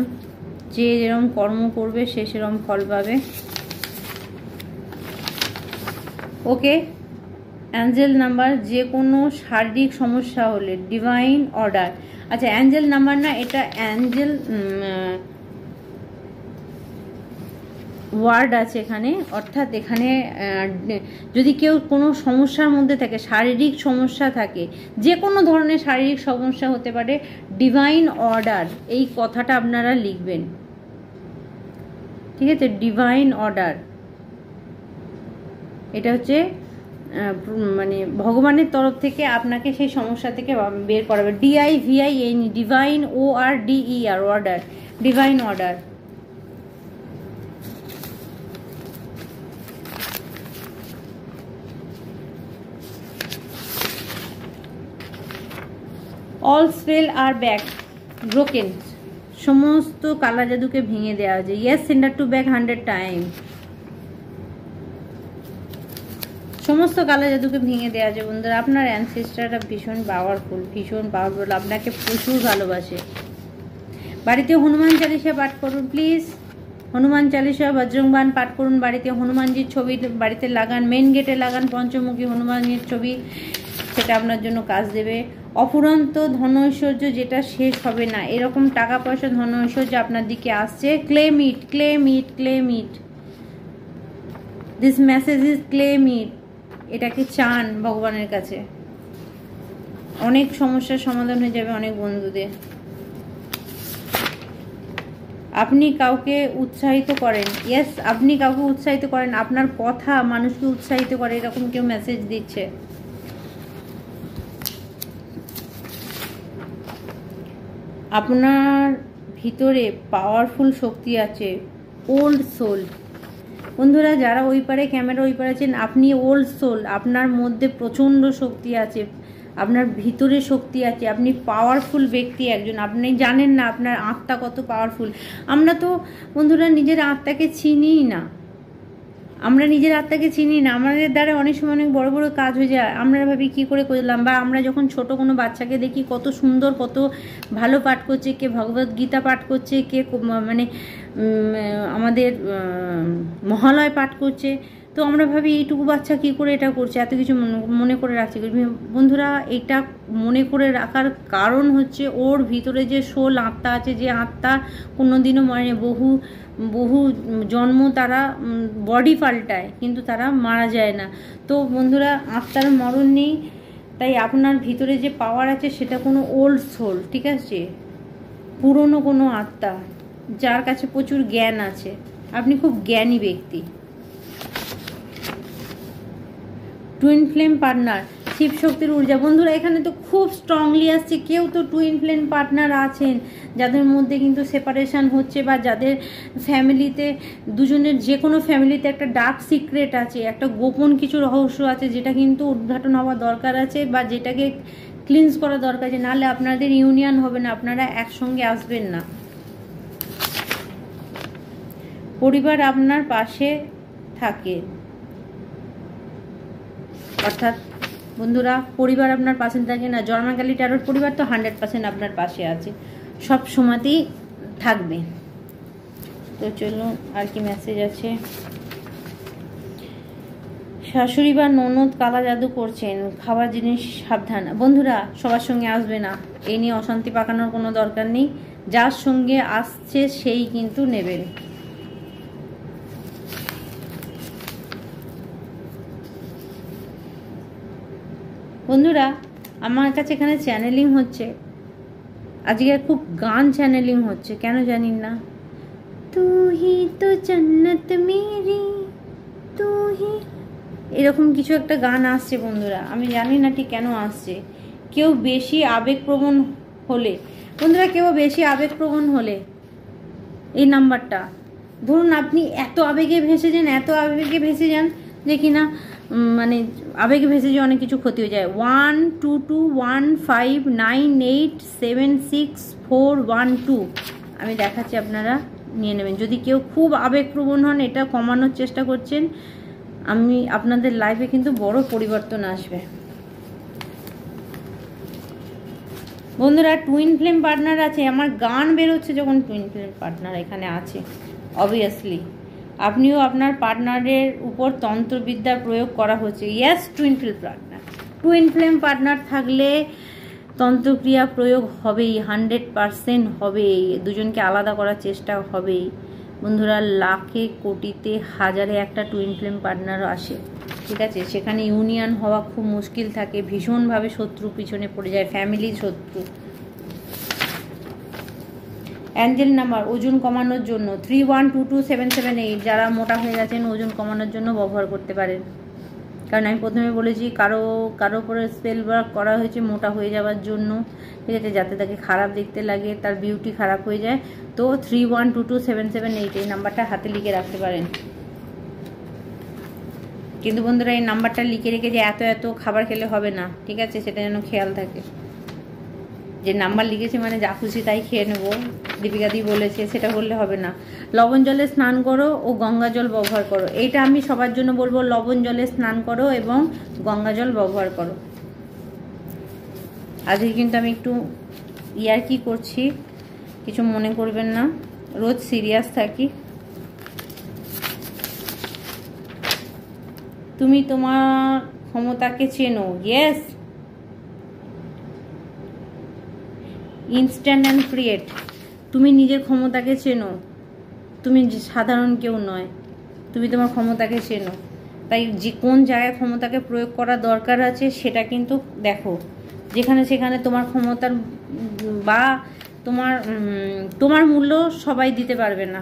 যে যেরকম কর্ম করবে সে সেরকম ফল পাবে। ওকে, অ্যাঞ্জেল নাম্বার, যে কোনো শারীরিক সমস্যা হলে ডিভাইন অর্ডার। আচ্ছা, অ্যাঞ্জেল নাম্বার না, এটা অ্যাঞ্জেল ওয়ার্ড আছে এখানে, অর্থাৎ এখানে যদি কেউ কোনো সমস্যার মধ্যে থাকে, শারীরিক সমস্যা থাকে, যে কোনো ধরনের শারীরিক সমস্যা হতে পারে, ডিভাইন অর্ডার এই কথাটা আপনারা লিখবেন, ঠিক আছে, ডিভাইন অর্ডার। এটা হচ্ছে মানে ভগবানের তরফ থেকে আপনাকে সেই সমস্যা থেকে বের করাবে। DIVIN, divine, ORDER, order, divine order. All spell are back broken, সমস্ত কালা জাদুকে ভেঙে দেওয়া যায়। Yes, sender to back 100 time, সমস্ত কালা জাদুকে ভেঙে দেওয়া যায়। বন্ধুরা, আপনার অ্যানসেস্টাররা ভীষণ পাওয়ারফুল, ভীষণ পাওয়ারফুল, আপনাকে প্রচুর ভালোবাসে। বাড়িতে হনুমান চালিসা পাঠ করুন প্লিজ, হনুমান চালিসা, বজরংবাণ পাঠ করুন বাড়িতে, হনুমানজির ছবি বাড়িতে লাগান, মেন গেটে লাগান পঞ্চমুখী হনুমানের ছবি, সেটা আপনার জন্য কাজ দেবে। অফুরন্ত ধন ঐশ্বর্য, যেটা শেষ হবে না, এরকম টাকা পয়সা ধন ঐশ্বর্য আপনার দিকে আসছে। Claim it, claim it, claim it, this message is claim ইট। এটাকে চান ভগবানের কাছে, অনেক সমস্যার সমাধান হয়ে যাবে অনেক বন্ধুদের। আপনি কাউকে উৎসাহিত করেন, ইয়েস, আপনি কাউকে উৎসাহিত করেন, আপনার কথা মানুষকে উৎসাহিত করে, এরকম কেউ মেসেজ দিচ্ছে। আপনার ভিতরে পাওয়ারফুল শক্তি আছে, ওল্ড সোল। বন্ধুরা, যারা ওই পারে ক্যামেরা ওই পারে আছেন, আপনি ওল্ড সোল, আপনার মধ্যে প্রচণ্ড শক্তি আছে, আপনার ভিতরে শক্তি আছে, আপনি পাওয়ারফুল ব্যক্তি একজন, আপনি জানেন না আপনার আত্মা কত পাওয়ারফুল। আমরা তো বন্ধুরা নিজের আত্মাকে চিনিই না, আমরা নিজের আত্মাকে চিনি না, আমাদের দ্বারা অনেক সময় অনেক বড় বড় কাজ হয়ে যায়, আমরা ভাবি কী করে করলাম। বা আমরা যখন ছোট কোনো বাচ্চাকে দেখি কত সুন্দর, কত ভালো পাঠ করছে, কে ভগবদ গীতা পাঠ করছে, কে মানে আমাদের মহালয় পাঠ করছে, তো আমরা ভাবি এইটুকু বাচ্চা কী করে এটা করছে, এত কিছু মনে করে রাখছে। বন্ধুরা, এটা মনে করে রাখার কারণ হচ্ছে ওর ভিতরে যে সোল আত্মা আছে, যে আত্মা কোনোদিনও মরে, বহু বহু জন্ম তারা বডি পাল্টায় কিন্তু তারা মারা যায় না। তো বন্ধুরা, আত্মার মরণ নেই, তাই আপনার ভিতরে যে পাওয়ার আছে সেটা কোনো ওল্ড সোল, ঠিক আছে, পুরনো কোনো আত্মা, যার কাছে প্রচুর জ্ঞান আছে, আপনি খুব জ্ঞানী ব্যক্তি। টুইন ফ্লেম পার্টনার, শিব শক্তির ঊর্জা। বন্ধুরা এখানে তো খুব স্ট্রংলি আসছে, কেউ তো টুইন ফ্লেম পার্টনার আছেন যাদের মধ্যে কিন্তু সেপারেশন হচ্ছে, বা যাদের ফ্যামিলিতে দুজনের যে কোনো ফ্যামিলিতে একটা ডার্ক সিক্রেট আছে, একটা গোপন কিছু রহস্য আছে যেটা কিন্তু উদ্ঘাটন হওয়া দরকার আছে, বা যেটাকে ক্লিনস করা দরকার আছে, নাহলে আপনাদের ইউনিয়ন হবে না, আপনারা একসঙ্গে আসবেন না। পরিবার আপনার পাশে থাকে, অর্থাৎ বন্ধুরা পরিবার আপনার পাশে থাকে না, জন্মাকালী ট্যারোর পরিবার তো 100% আপনার পাশে আছে, সব সময়তেই থাকবে। তো চলুন আর কি মেসেজ আছে। শাশুড়ি বা ননদ কালা জাদু করছেন, খাবার জিনিস সাবধান। বন্ধুরা সবার সঙ্গে আসবে না, এই নিয়ে অশান্তি পাকানোর কোনো দরকার নেই, যার সঙ্গে আসছে সেই কিন্তু নেবেন। বন্ধুরা আমার কাছে এখানে চ্যানেলিং হচ্ছে, আজকে খুব গান চ্যানেলিং হচ্ছে, কেন জানি না। তু হি তো জন্নত মেরি তু হি, এরকম কিছু একটা গান আসছে বন্ধুরা, আমি জানি না ঠিক কেন আসছে। কেউ বেশি আবেগপ্রবণ হলে, বন্ধুরা কেউ বেশি আবেগপ্রবণ হলে এই নাম্বারটা, ধরুন আপনি এত আবেগে ভেসে যান, এত আবেগে ভেসে যান যে কিনা মানে আবেগে ভেসে যে অনেক কিছু ক্ষতি হয়ে যায়। 122159876412 আমি দেখাচ্ছি, আপনারা নিয়ে নেবেন। যদি কেউ খুব আবেগপ্রবণ হন, এটা কমানোর চেষ্টা করছেন, আমি আপনাদের লাইফে কিন্তু বড় পরিবর্তন আসবে। বন্ধুরা টুইন ফ্লেম পার্টনার আছে, আমার গান বেরোচ্ছে যখন টুইন ফ্লেম পার্টনার এখানে আছে, অবভিয়াসলি আপনিও আপনার পার্টনারের উপর তন্ত্রবিদ্যা প্রয়োগ করা হচ্ছে। Yes, twin flame partner, twin flame partner থাকলে তন্ত্রক্রিয়া প্রয়োগ হবেই, 100% হবেই, দুজনকে আলাদা করার চেষ্টা হবেই। বন্ধুরা লাখে কোটিতে হাজারে একটা টুইন ফ্লেম পার্টনার আসে, ঠিক আছে, সেখানে ইউনিয়ন হওয়া খুব মুশকিল থাকে, ভীষণভাবে শত্রু পিছনে পড়ে যায়, ফ্যামিলির শত্রু। অ্যাঞ্জেল নাম্বার ওজন কমানোর জন্য 31227778, যারা মোটা হয়ে গেছেন ওজন কমানোর জন্য ব্যবহার করতে পারেন। কারণ আমি প্রথমে বলেছি কারো উপরে স্পেল ওয়ার্ক করা হয়েছে মোটা হয়ে যাওয়ার জন্য, ঠিক আছে, যাতে তাকে খারাপ দেখতে লাগে, তার বিউটি খারাপ হয়ে যায়। তো 31227778 এই নাম্বারটা হাতে লিখে রাখতে পারেন। কিন্তু বন্ধুরা এই নাম্বারটা লিখে রেখে যে এত এত খাবার খেলে হবে না, ঠিক আছে, সেটা যেন খেয়াল থাকে। যে নাম্বার লিখেছে মানে যা খুশি তাই খেয়ে নেবো, দীপিকাদি বলেছে, সেটা বললে হবে না। লবণ জলে স্নান করো ও গঙ্গা জল ব্যবহার করো, এইটা আমি সবার জন্য বলবো, লবণ জলে স্নান করো এবং গঙ্গা জল ব্যবহার করো। আজকে কিন্তু আমি একটু ইয়ার্কি করছি, কিছু মনে করবেন না, রোজ সিরিয়াস থাকি। তুমি তোমার ক্ষমতাকে চেনো, ইয়েস, ইনস্ট্যান্ট অ্যান্ড ক্রিয়েট, তুমি নিজের ক্ষমতাকে চেনো, তুমি সাধারণ কেউ নয়, তুমি তোমার ক্ষমতাকে চেনো। তাই যে কোন জায়গায় ক্ষমতাকে প্রয়োগ করা দরকার আছে সেটা কিন্তু দেখো, যেখানে সেখানে তোমার ক্ষমতার বা তোমার মূল্য সবাই দিতে পারবে না।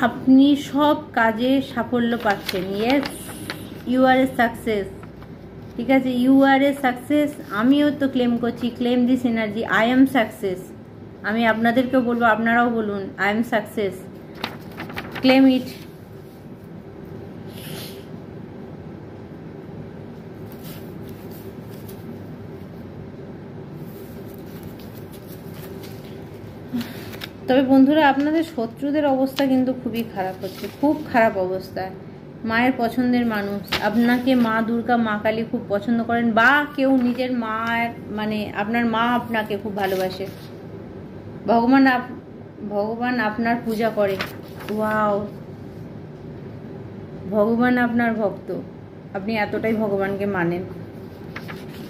আপনি সব কাজে সাফল্য পাচ্ছেন, yes, you are a success, ঠিক আছে, ইউ আর এ সাকসেস। আমিও তো ক্লেম করছি, claim this energy, I am success. আমি আপনাদেরকেও বলবো, আপনারাও বলুন আই এম সাকসেস, ক্লেম ইট। তবে বন্ধুরা আপনাদের শত্রুদের অবস্থা কিন্তু খুবই খারাপ হচ্ছে, খুব খারাপ অবস্থায়। মায়ের পছন্দের মানুষ আপনাকে, মা দুর্গা, মা কালী খুব পছন্দ করেন, বা কেউ নিজের মায়ের মানে আপনার মা আপনাকে খুব ভালোবাসে, ভগবান আপনার পূজা করে। ওয়াও, ভগবান আপনার ভক্ত, আপনি এতটাই ভগবানকে মানেন,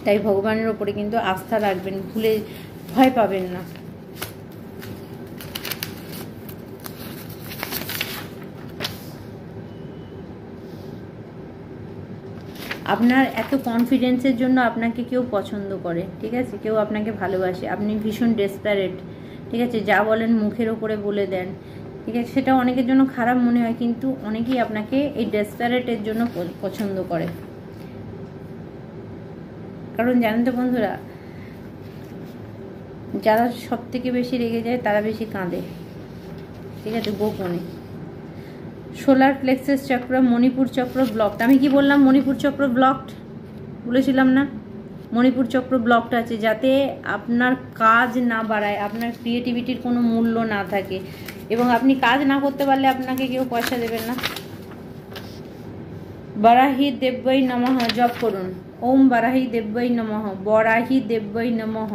তাই ভগবানের ওপরে কিন্তু আস্থা রাখবেন, ভয় পাবেন না। আপনার এত কনফিডেন্সের জন্য আপনাকে কেউ পছন্দ করে, ঠিক আছে, কেউ আপনাকে ভালোবাসে, আপনি ভীষণ ডেসপারেট, ঠিক আছে, যা বলেন মুখের ওপরে বলে দেন, ঠিক আছে, সেটা অনেকের জন্য খারাপ মনে হয়, কিন্তু অনেকেই আপনাকে এই ডেসপারেটের জন্য পছন্দ করে। কারণ জানেন তো বন্ধুরা, যারা সব থেকে বেশি রেগে যায় তারা বেশি কাঁদে, ঠিক আছে, গোপনে। সোলার প্লেক্সাস চক্র, মণিপুর চক্র ব্লকড। আমি কি বললাম? মণিপুর চক্র ব্লকড বলেছিলাম না? মণিপুর চক্র ব্লকড আছে, যাতে আপনার কাজ না বাড়ায়, আপনার ক্রিয়েটিভিটির কোনো মূল্য না থাকে, এবং আপনি কাজ না করতে পারলে আপনাকে কেউ পয়সা দেবেন না। বারাহি দেব্যই নমঃ জপ করুন। ওম বারাহি দেব্যই নমঃ, বরাহি দেব্যই নমঃ,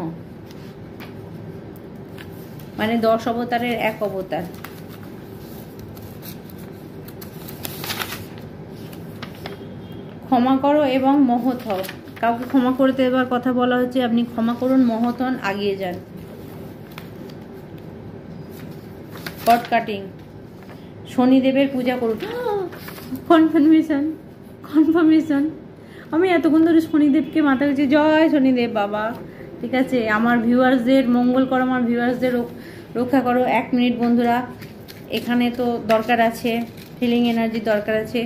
মানে 10 অবতারের এক অবতার। ক্ষমা করো এবং মহৎ হও। কাউকে ক্ষমা করতে দেওয়ার কথা বলা হচ্ছে, আপনি ক্ষমা করুন, মহৎ হন, আগিয়ে যান। কট কাটিং, শনিদেবের পূজা করুন। Confirmation, confirmation. আমি এতক্ষণ ধরে শনিদেবকে মাথা গুছি, জয় শনিদেব বাবা। ঠিক আছে, আমার ভিউয়ার্সদের মঙ্গল করো, আমার ভিউয়ার্সদের রক্ষা করো। 1 মিনিট বন্ধুরা, এখানে তো দরকার আছে, হিলিং এনার্জি দরকার আছে।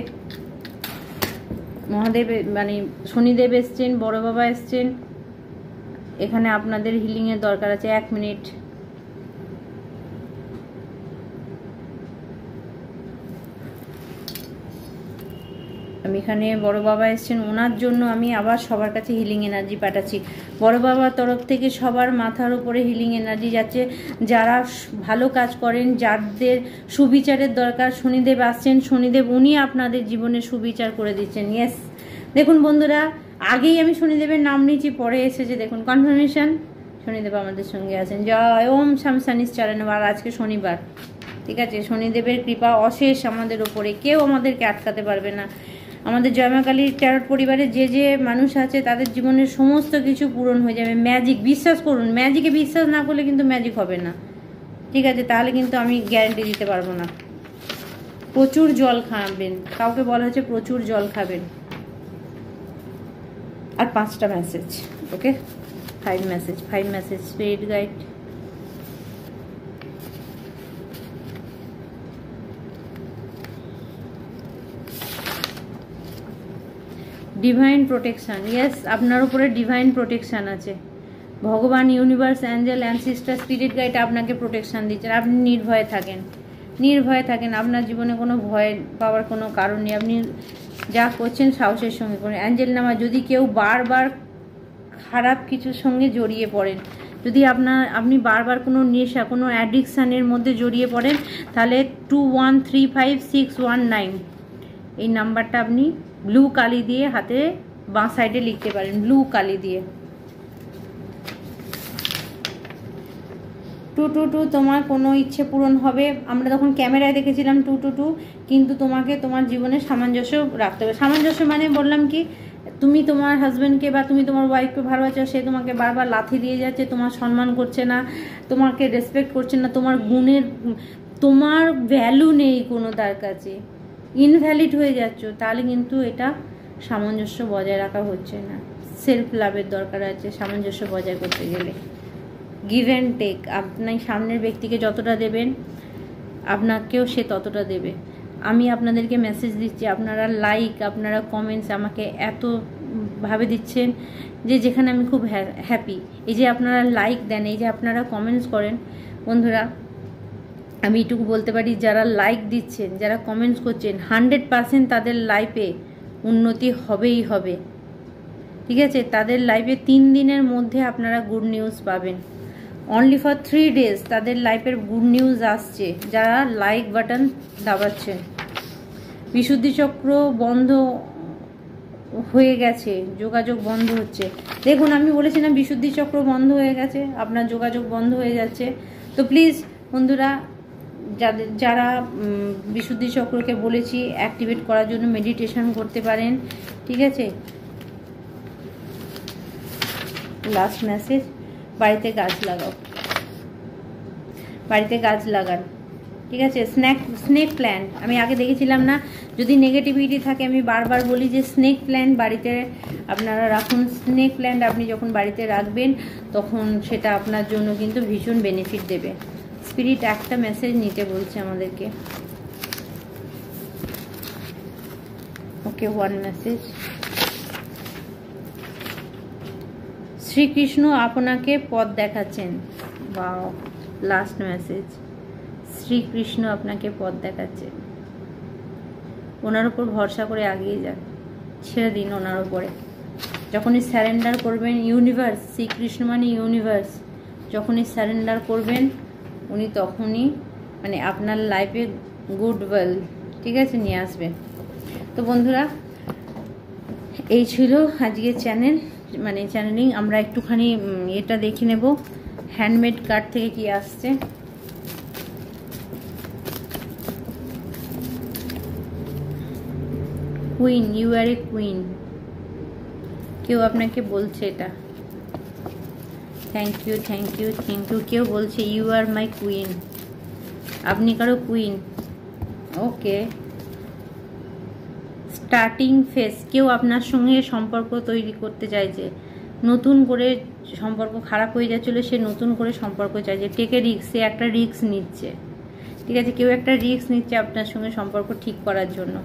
মহাদেব মানে শনিদেব এসছেন, বড় বাবা এসছেন, এখানে আপনাদের হিলিংয়ের দরকার আছে। 1 মিনিট। আমি এখানে বড় বাবা এসছেন, ওনার জন্য আমি আবার সবার কাছে হিলিং এনার্জি পাঠাচ্ছি। বড় বাবার তরফ থেকে সবার মাথার উপরে হিলিং এনার্জি যাচ্ছে। যারা ভালো কাজ করেন, যাদের সুবিচারের দরকার, শনিদেব আসছেন। শনিদেব উনি আপনাদের জীবনে সুবিচার করে দিচ্ছেন। ইয়েস, দেখুন বন্ধুরা, আগেই আমি শনিদেবের নাম নিয়েছি, পরে এসেছে দেখুন কনফার্মেশন। শনিদেব আমাদের সঙ্গে আছেন। জয় ওম শামশানিশ্চরণ। আর আজকে শনিবার, ঠিক আছে, শনিদেবের কৃপা অশেষ আমাদের ওপরে, কেউ আমাদেরকে আটকাতে পারবে না। আমাদের জয়মা কালীর ট্যারট পরিবারে যে যে মানুষ আছে তাদের জীবনের সমস্ত কিছু পূরণ হয়ে যাবে। ম্যাজিক, বিশ্বাস করুন, ম্যাজিকে বিশ্বাস না করলে কিন্তু ম্যাজিক হবে না, ঠিক আছে, তাহলে কিন্তু আমি গ্যারান্টি দিতে পারবো না। প্রচুর জল খাবেন, কাউকে বলা হচ্ছে প্রচুর জল খাবেন। আর 5টা মেসেজ, ওকে, 5 message spirit guide. Divine protection, yes, আপনার উপরে ডিভাইন প্রোটেকশন আছে। ভগবান, universe, Angel, ancestor, spirit guide আপনাকে প্রোটেকশন দিচ্ছেন। আপনি নির্ভয়ে থাকেন, নির্ভয়ে থাকেন। আপনার জীবনে কোনো ভয় পাওয়ার কোনো কারণ নেই। আপনি যা করছেন সাহসের সঙ্গে করুন। অ্যাঞ্জেল নামা, যদি কেউ বারবার খারাপ কিছুর সঙ্গে জড়িয়ে পড়েন, যদি আপনি বারবার কোনো নেশা, কোনো অ্যাডিকশানের মধ্যে জড়িয়ে পড়েন, তাহলে 2135619 এই নাম্বারটা আপনি ব্লু কালি দিয়ে হাতে বাঁ সাইডে লিখতে পারেন, ব্লু কালি দিয়ে। 222, তোমার কোনো ইচ্ছে পূরণ হবে। আমরা তখন ক্যামেরায় দেখেছিলাম 222, কিন্তু তোমাকে তোমার জীবনে সামঞ্জস্য রাখতে হবে। সামঞ্জস্য মানে বললাম কি, তুমি তোমার হাজব্যান্ডকে বা তুমি তোমার ওয়াইফকে ভালোবাসো, সে তোমাকে বারবার লাথি দিয়ে যাচ্ছে, তোমার সম্মান করছে না, তোমাকে রেসপেক্ট করছে না, তোমার গুণের, তোমার ভ্যালু নেই কোনো তার কাছে, ইনভ্যালিড হয়ে যাচ্ছ, তাহলে কিন্তু এটা সামঞ্জস্য বজায় রাখা হচ্ছে না। সেলফ লাভের দরকার আছে সামঞ্জস্য বজায় করতে গেলে। গিভ অ্যান্ড টেক, আপনি সামনের ব্যক্তিকে যতটা দেবেন আপনাকেও সে ততটা দেবে। আমি আপনাদেরকে মেসেজ দিচ্ছি, আপনারা লাইক, আপনারা কমেন্টস আমাকে এতভাবে দিচ্ছেন যে যেখানে আমি খুব হ্যাপি। এই যে আপনারা লাইক দেন, এই যে আপনারা কমেন্টস করেন, বন্ধুরা আমি এটুকু বলতে পারি, যারা লাইক দিচ্ছেন, যারা কমেন্টস করছেন, 100% তাদের লাইফে উন্নতি হবেই হবে, ঠিক আছে। তাদের লাইফে 3 দিনের মধ্যে আপনারা গুড নিউজ পাবেন। অনলি ফর 3 days তাদের লাইফের গুড নিউজ আসছে, যারা লাইক বাটন দাবাচ্ছেন। বিশুদ্ধি চক্র বন্ধ হয়ে গেছে, যোগাযোগ বন্ধ হচ্ছে। দেখুন, আমি বলেছিলাম বিশুদ্ধি চক্র বন্ধ হয়ে গেছে, আপনার যোগাযোগ বন্ধ হয়ে যাচ্ছে। তো প্লিজ বন্ধুরা, যারা বিশুদ্ধি চক্রকে বলেছি অ্যাক্টিভেট করার জন্য মেডিটেশন করতে পারেন, ঠিক আছে। লাস্ট মেসেজ, বাড়িতে গাছ লাগাও, বাড়িতে গাছ লাগান, ঠিক আছে। স্নেক প্ল্যান্ট আমি আগে দেখেছিলাম না, যদি নেগেটিভিটি থাকে আমি বারবার বলি যে স্নেক প্ল্যান্ট বাড়িতে আপনারা রাখুন। স্নেক প্ল্যান্ট আপনি যখন বাড়িতে রাখবেন তখন সেটা আপনার জন্য কিন্তু ভীষণ বেনিফিট দেবে। স্পিরিট একটা মেসেজ নিতে বলছে আমাদেরকে। ওকে, ওয়ান মেসেজ। শ্রীকৃষ্ণ আপনাকে পথ দেখাচ্ছেন। বাও, লাস্ট মেসেজ। শ্রীকৃষ্ণ আপনাকে পথ দেখাচ্ছেন। ওনার উপর ভরসা করে এগিয়ে যান, ছেড়ে দিন ওনার উপরে। যখনই স্যারেন্ডার করবেন, ইউনিভার্স, শ্রীকৃষ্ণ মানে ইউনিভার্স, যখনই স্যারেন্ডার করবেন উনি তখনই মানে আপনার লাইফে গুডউইল, ঠিক আছে, নিয়ে আসবেন। তো বন্ধুরা, এই ছিল আজকের চ্যানেলিং। আমরা একটুখানি এটা দেখে নেব হ্যান্ডমেড কার্ড থেকে কি আসছে। Queen, you are a queen. কেউ আপনাকে বলছে এটা। Thank you, thank you, thank you. কেউ বলছে ইউ আর মাই কুইন, আপনি কারো কুইন। ওকে। স্টার্টিং ফেস, কেউ আপনার সঙ্গে সম্পর্ক তৈরি করতে চাইছে, নতুন করে সম্পর্ক খারাপ হয়ে যাচ্ছিলো, সে নতুন করে সম্পর্ক চাইছে। টেকে রিস্ক, সে একটা রিস্ক নিচ্ছে, ঠিক আছে, কেউ একটা রিস্ক নিচ্ছে আপনার সঙ্গে সম্পর্ক ঠিক করার জন্য।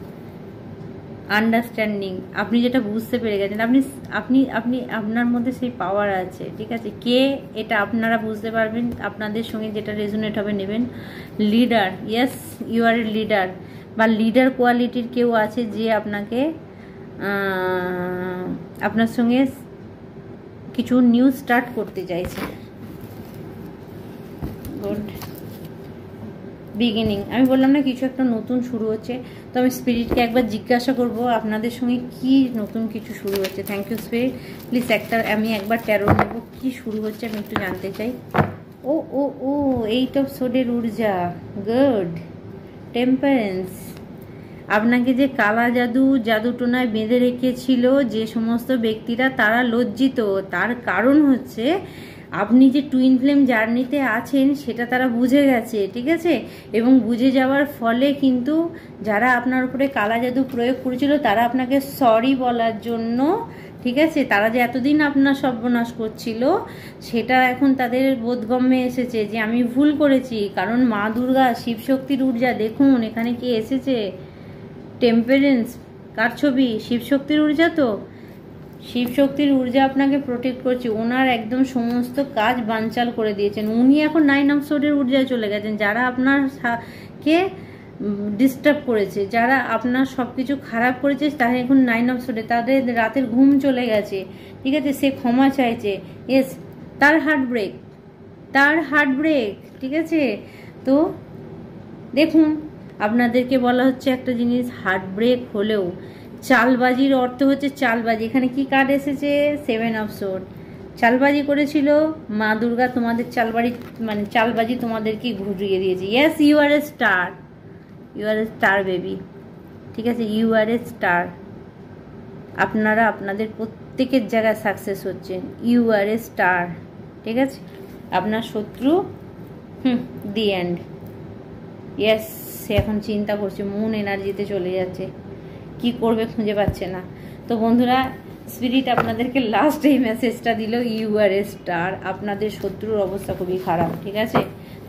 আন্ডারস্ট্যান্ডিং, আপনি যেটা বুঝতে পেরে গেছেন, আপনি আপনার মধ্যে সেই পাওয়ার আছে, ঠিক আছে। কে এটা আপনারা বুঝতে পারবেন, আপনাদের সঙ্গে যেটা রেজোনেট হবে নেবেন। Leader, yes, you are a leader বা লিডার কোয়ালিটির কেউ আছে যে আপনাকে আপনার সঙ্গে কিছু নিউ স্টার্ট করতে চাইছে। গুড বিগিনিং, আমি বললাম না কিছু একটা নতুন শুরু হচ্ছে। তো আমি স্পিরিটকে একবার জিজ্ঞাসা করব আপনাদের সঙ্গে কি নতুন কিছু শুরু হচ্ছে। থ্যাংক ইউ স্পিরিট, প্লিজ আমি একবার ট্যারো নেব, কি শুরু হচ্ছে আমি একটু জানতে চাই। ও ও ও, এইট অফ সোডের ঊর্জা, গুড। টেম্পারেন্স, আপনাকে যে কালা জাদুটোনায় বেঁধে রেখেছিল যে সমস্ত ব্যক্তিরা, তারা লজ্জিত। তার কারণ হচ্ছে আপনি যে টুইন ফ্লেম জার্নিতে আছেন সেটা তারা বুঝে গেছে, ঠিক আছে। এবং বুঝে যাওয়ার ফলে কিন্তু যারা আপনার উপরে কালা জাদু প্রয়োগ করেছিল তারা আপনাকে সরি বলার জন্য, ঠিক আছে, তারা যে এতদিন আপনার সর্বনাশ করছিল সেটা এখন তাদের বোধগম্যে এসেছে যে আমি ভুল করেছি। কারণ মা দুর্গা, শিবশক্তির ঊর্জা, দেখুন এখানে কি এসেছে। টেম্পারেন্স, কার ছবি? শিবশক্তির ঊর্জা। তো শিবশক্তির ঊর্জা আপনাকে প্রোটেক্ট করছে, ওনার একদম সমস্ত কাজ বানচাল করে দিয়েছেন। উনি এখন 9 অফ সোর্ডের ঊর্জায় চলে গেছেন। যারা আপনার কে ডিস্টার্ব করেছে, যারা আপনার সব কিছু খারাপ করেছে, তারা এখন 9 অফ সোর্ডে, তাদের রাতের ঘুম চলে গেছে, ঠিক আছে। সে ক্ষমা চাইছে, ইয়েস, তার হার্ট ব্রেক, ঠিক আছে। তো দেখুন, আপনাদেরকে বলা হচ্ছে একটা জিনিস, হার্ট ব্রেক হলেও চালবাজির অর্থ হচ্ছে চালবাজি। এখানে কি কার্ড এসেছে? 7 অফ সোর্ড। চালবাজি করেছিল মা দুর্গা, তোমাদের চালবাজি তোমাদেরকে ঘুরিয়ে দিয়েছে। Yes, you are a star, you are a star baby, ঠিক আছে, ইউ আর এ স্টার। আপনারা আপনাদের প্রত্যেকের জায়গায় সাকসেস হচ্ছেন, ইউ আর এ স্টার, ঠিক আছে। আপনার শত্রু দি এন্ড, ইয়েস, সে এখন চিন্তা করছে, মুন এনার্জিতে চলে যাচ্ছে, কি করবে খুঁজে পাচ্ছে না। তো বন্ধুরা, স্পিরিট আপনাদেরকে লাস্ট এই মেসেজটা দিল, ইউ আর এ স্টার। আপনাদের শত্রুর অবস্থা খুবই খারাপ, ঠিক আছে,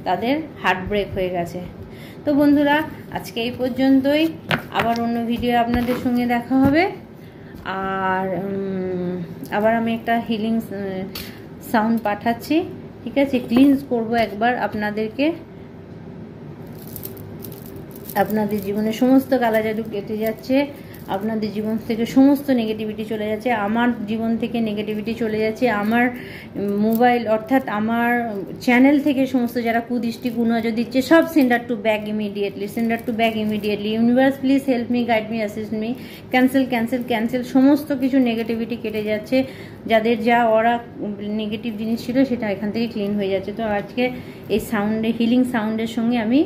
তাদের হার্ট ব্রেক হয়ে গেছে। তো বন্ধুরা, আজকে এই পর্যন্তই, আবার অন্য ভিডিও আপনাদের সঙ্গে দেখা হবে। আর আবার আমি একটা হিলিং সাউন্ড পাঠাচ্ছি, ঠিক আছে, ক্লিনস করব একবার আপনাদেরকে। আপনাদের জীবনে সমস্ত কালা জাদু কেটে যাচ্ছে, আপনাদের জীবন থেকে সমস্ত নেগেটিভিটি চলে যাচ্ছে, আমার জীবন থেকে নেগেটিভিটি চলে যাচ্ছে, আমার মোবাইল অর্থাৎ আমার চ্যানেল থেকে সমস্ত যারা কুদৃষ্টি কুনজর দিচ্ছে সব sender to back immediately. Universe please help me, guide me, assist me. Cancel, সমস্ত কিছু নেগেটিভিটি কেটে যাচ্ছে। যাদের যা ওরা নেগেটিভ জিনিস ছিল সেটা এখান থেকে ক্লিন হয়ে যাচ্ছে। তো আজকে এই হিলিং সাউন্ডের সঙ্গে আমি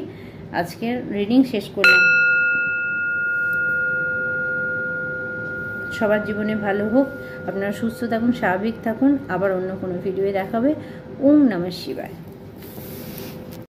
আজকের রিডিং শেষ করলাম। সবার জীবনে ভালো হোক, আপনারা সুস্থ থাকুন, স্বাভাবিক থাকুন। আবার অন্য কোনো ভিডিওয়ে দেখাবে। ওম নমঃ শিবায়।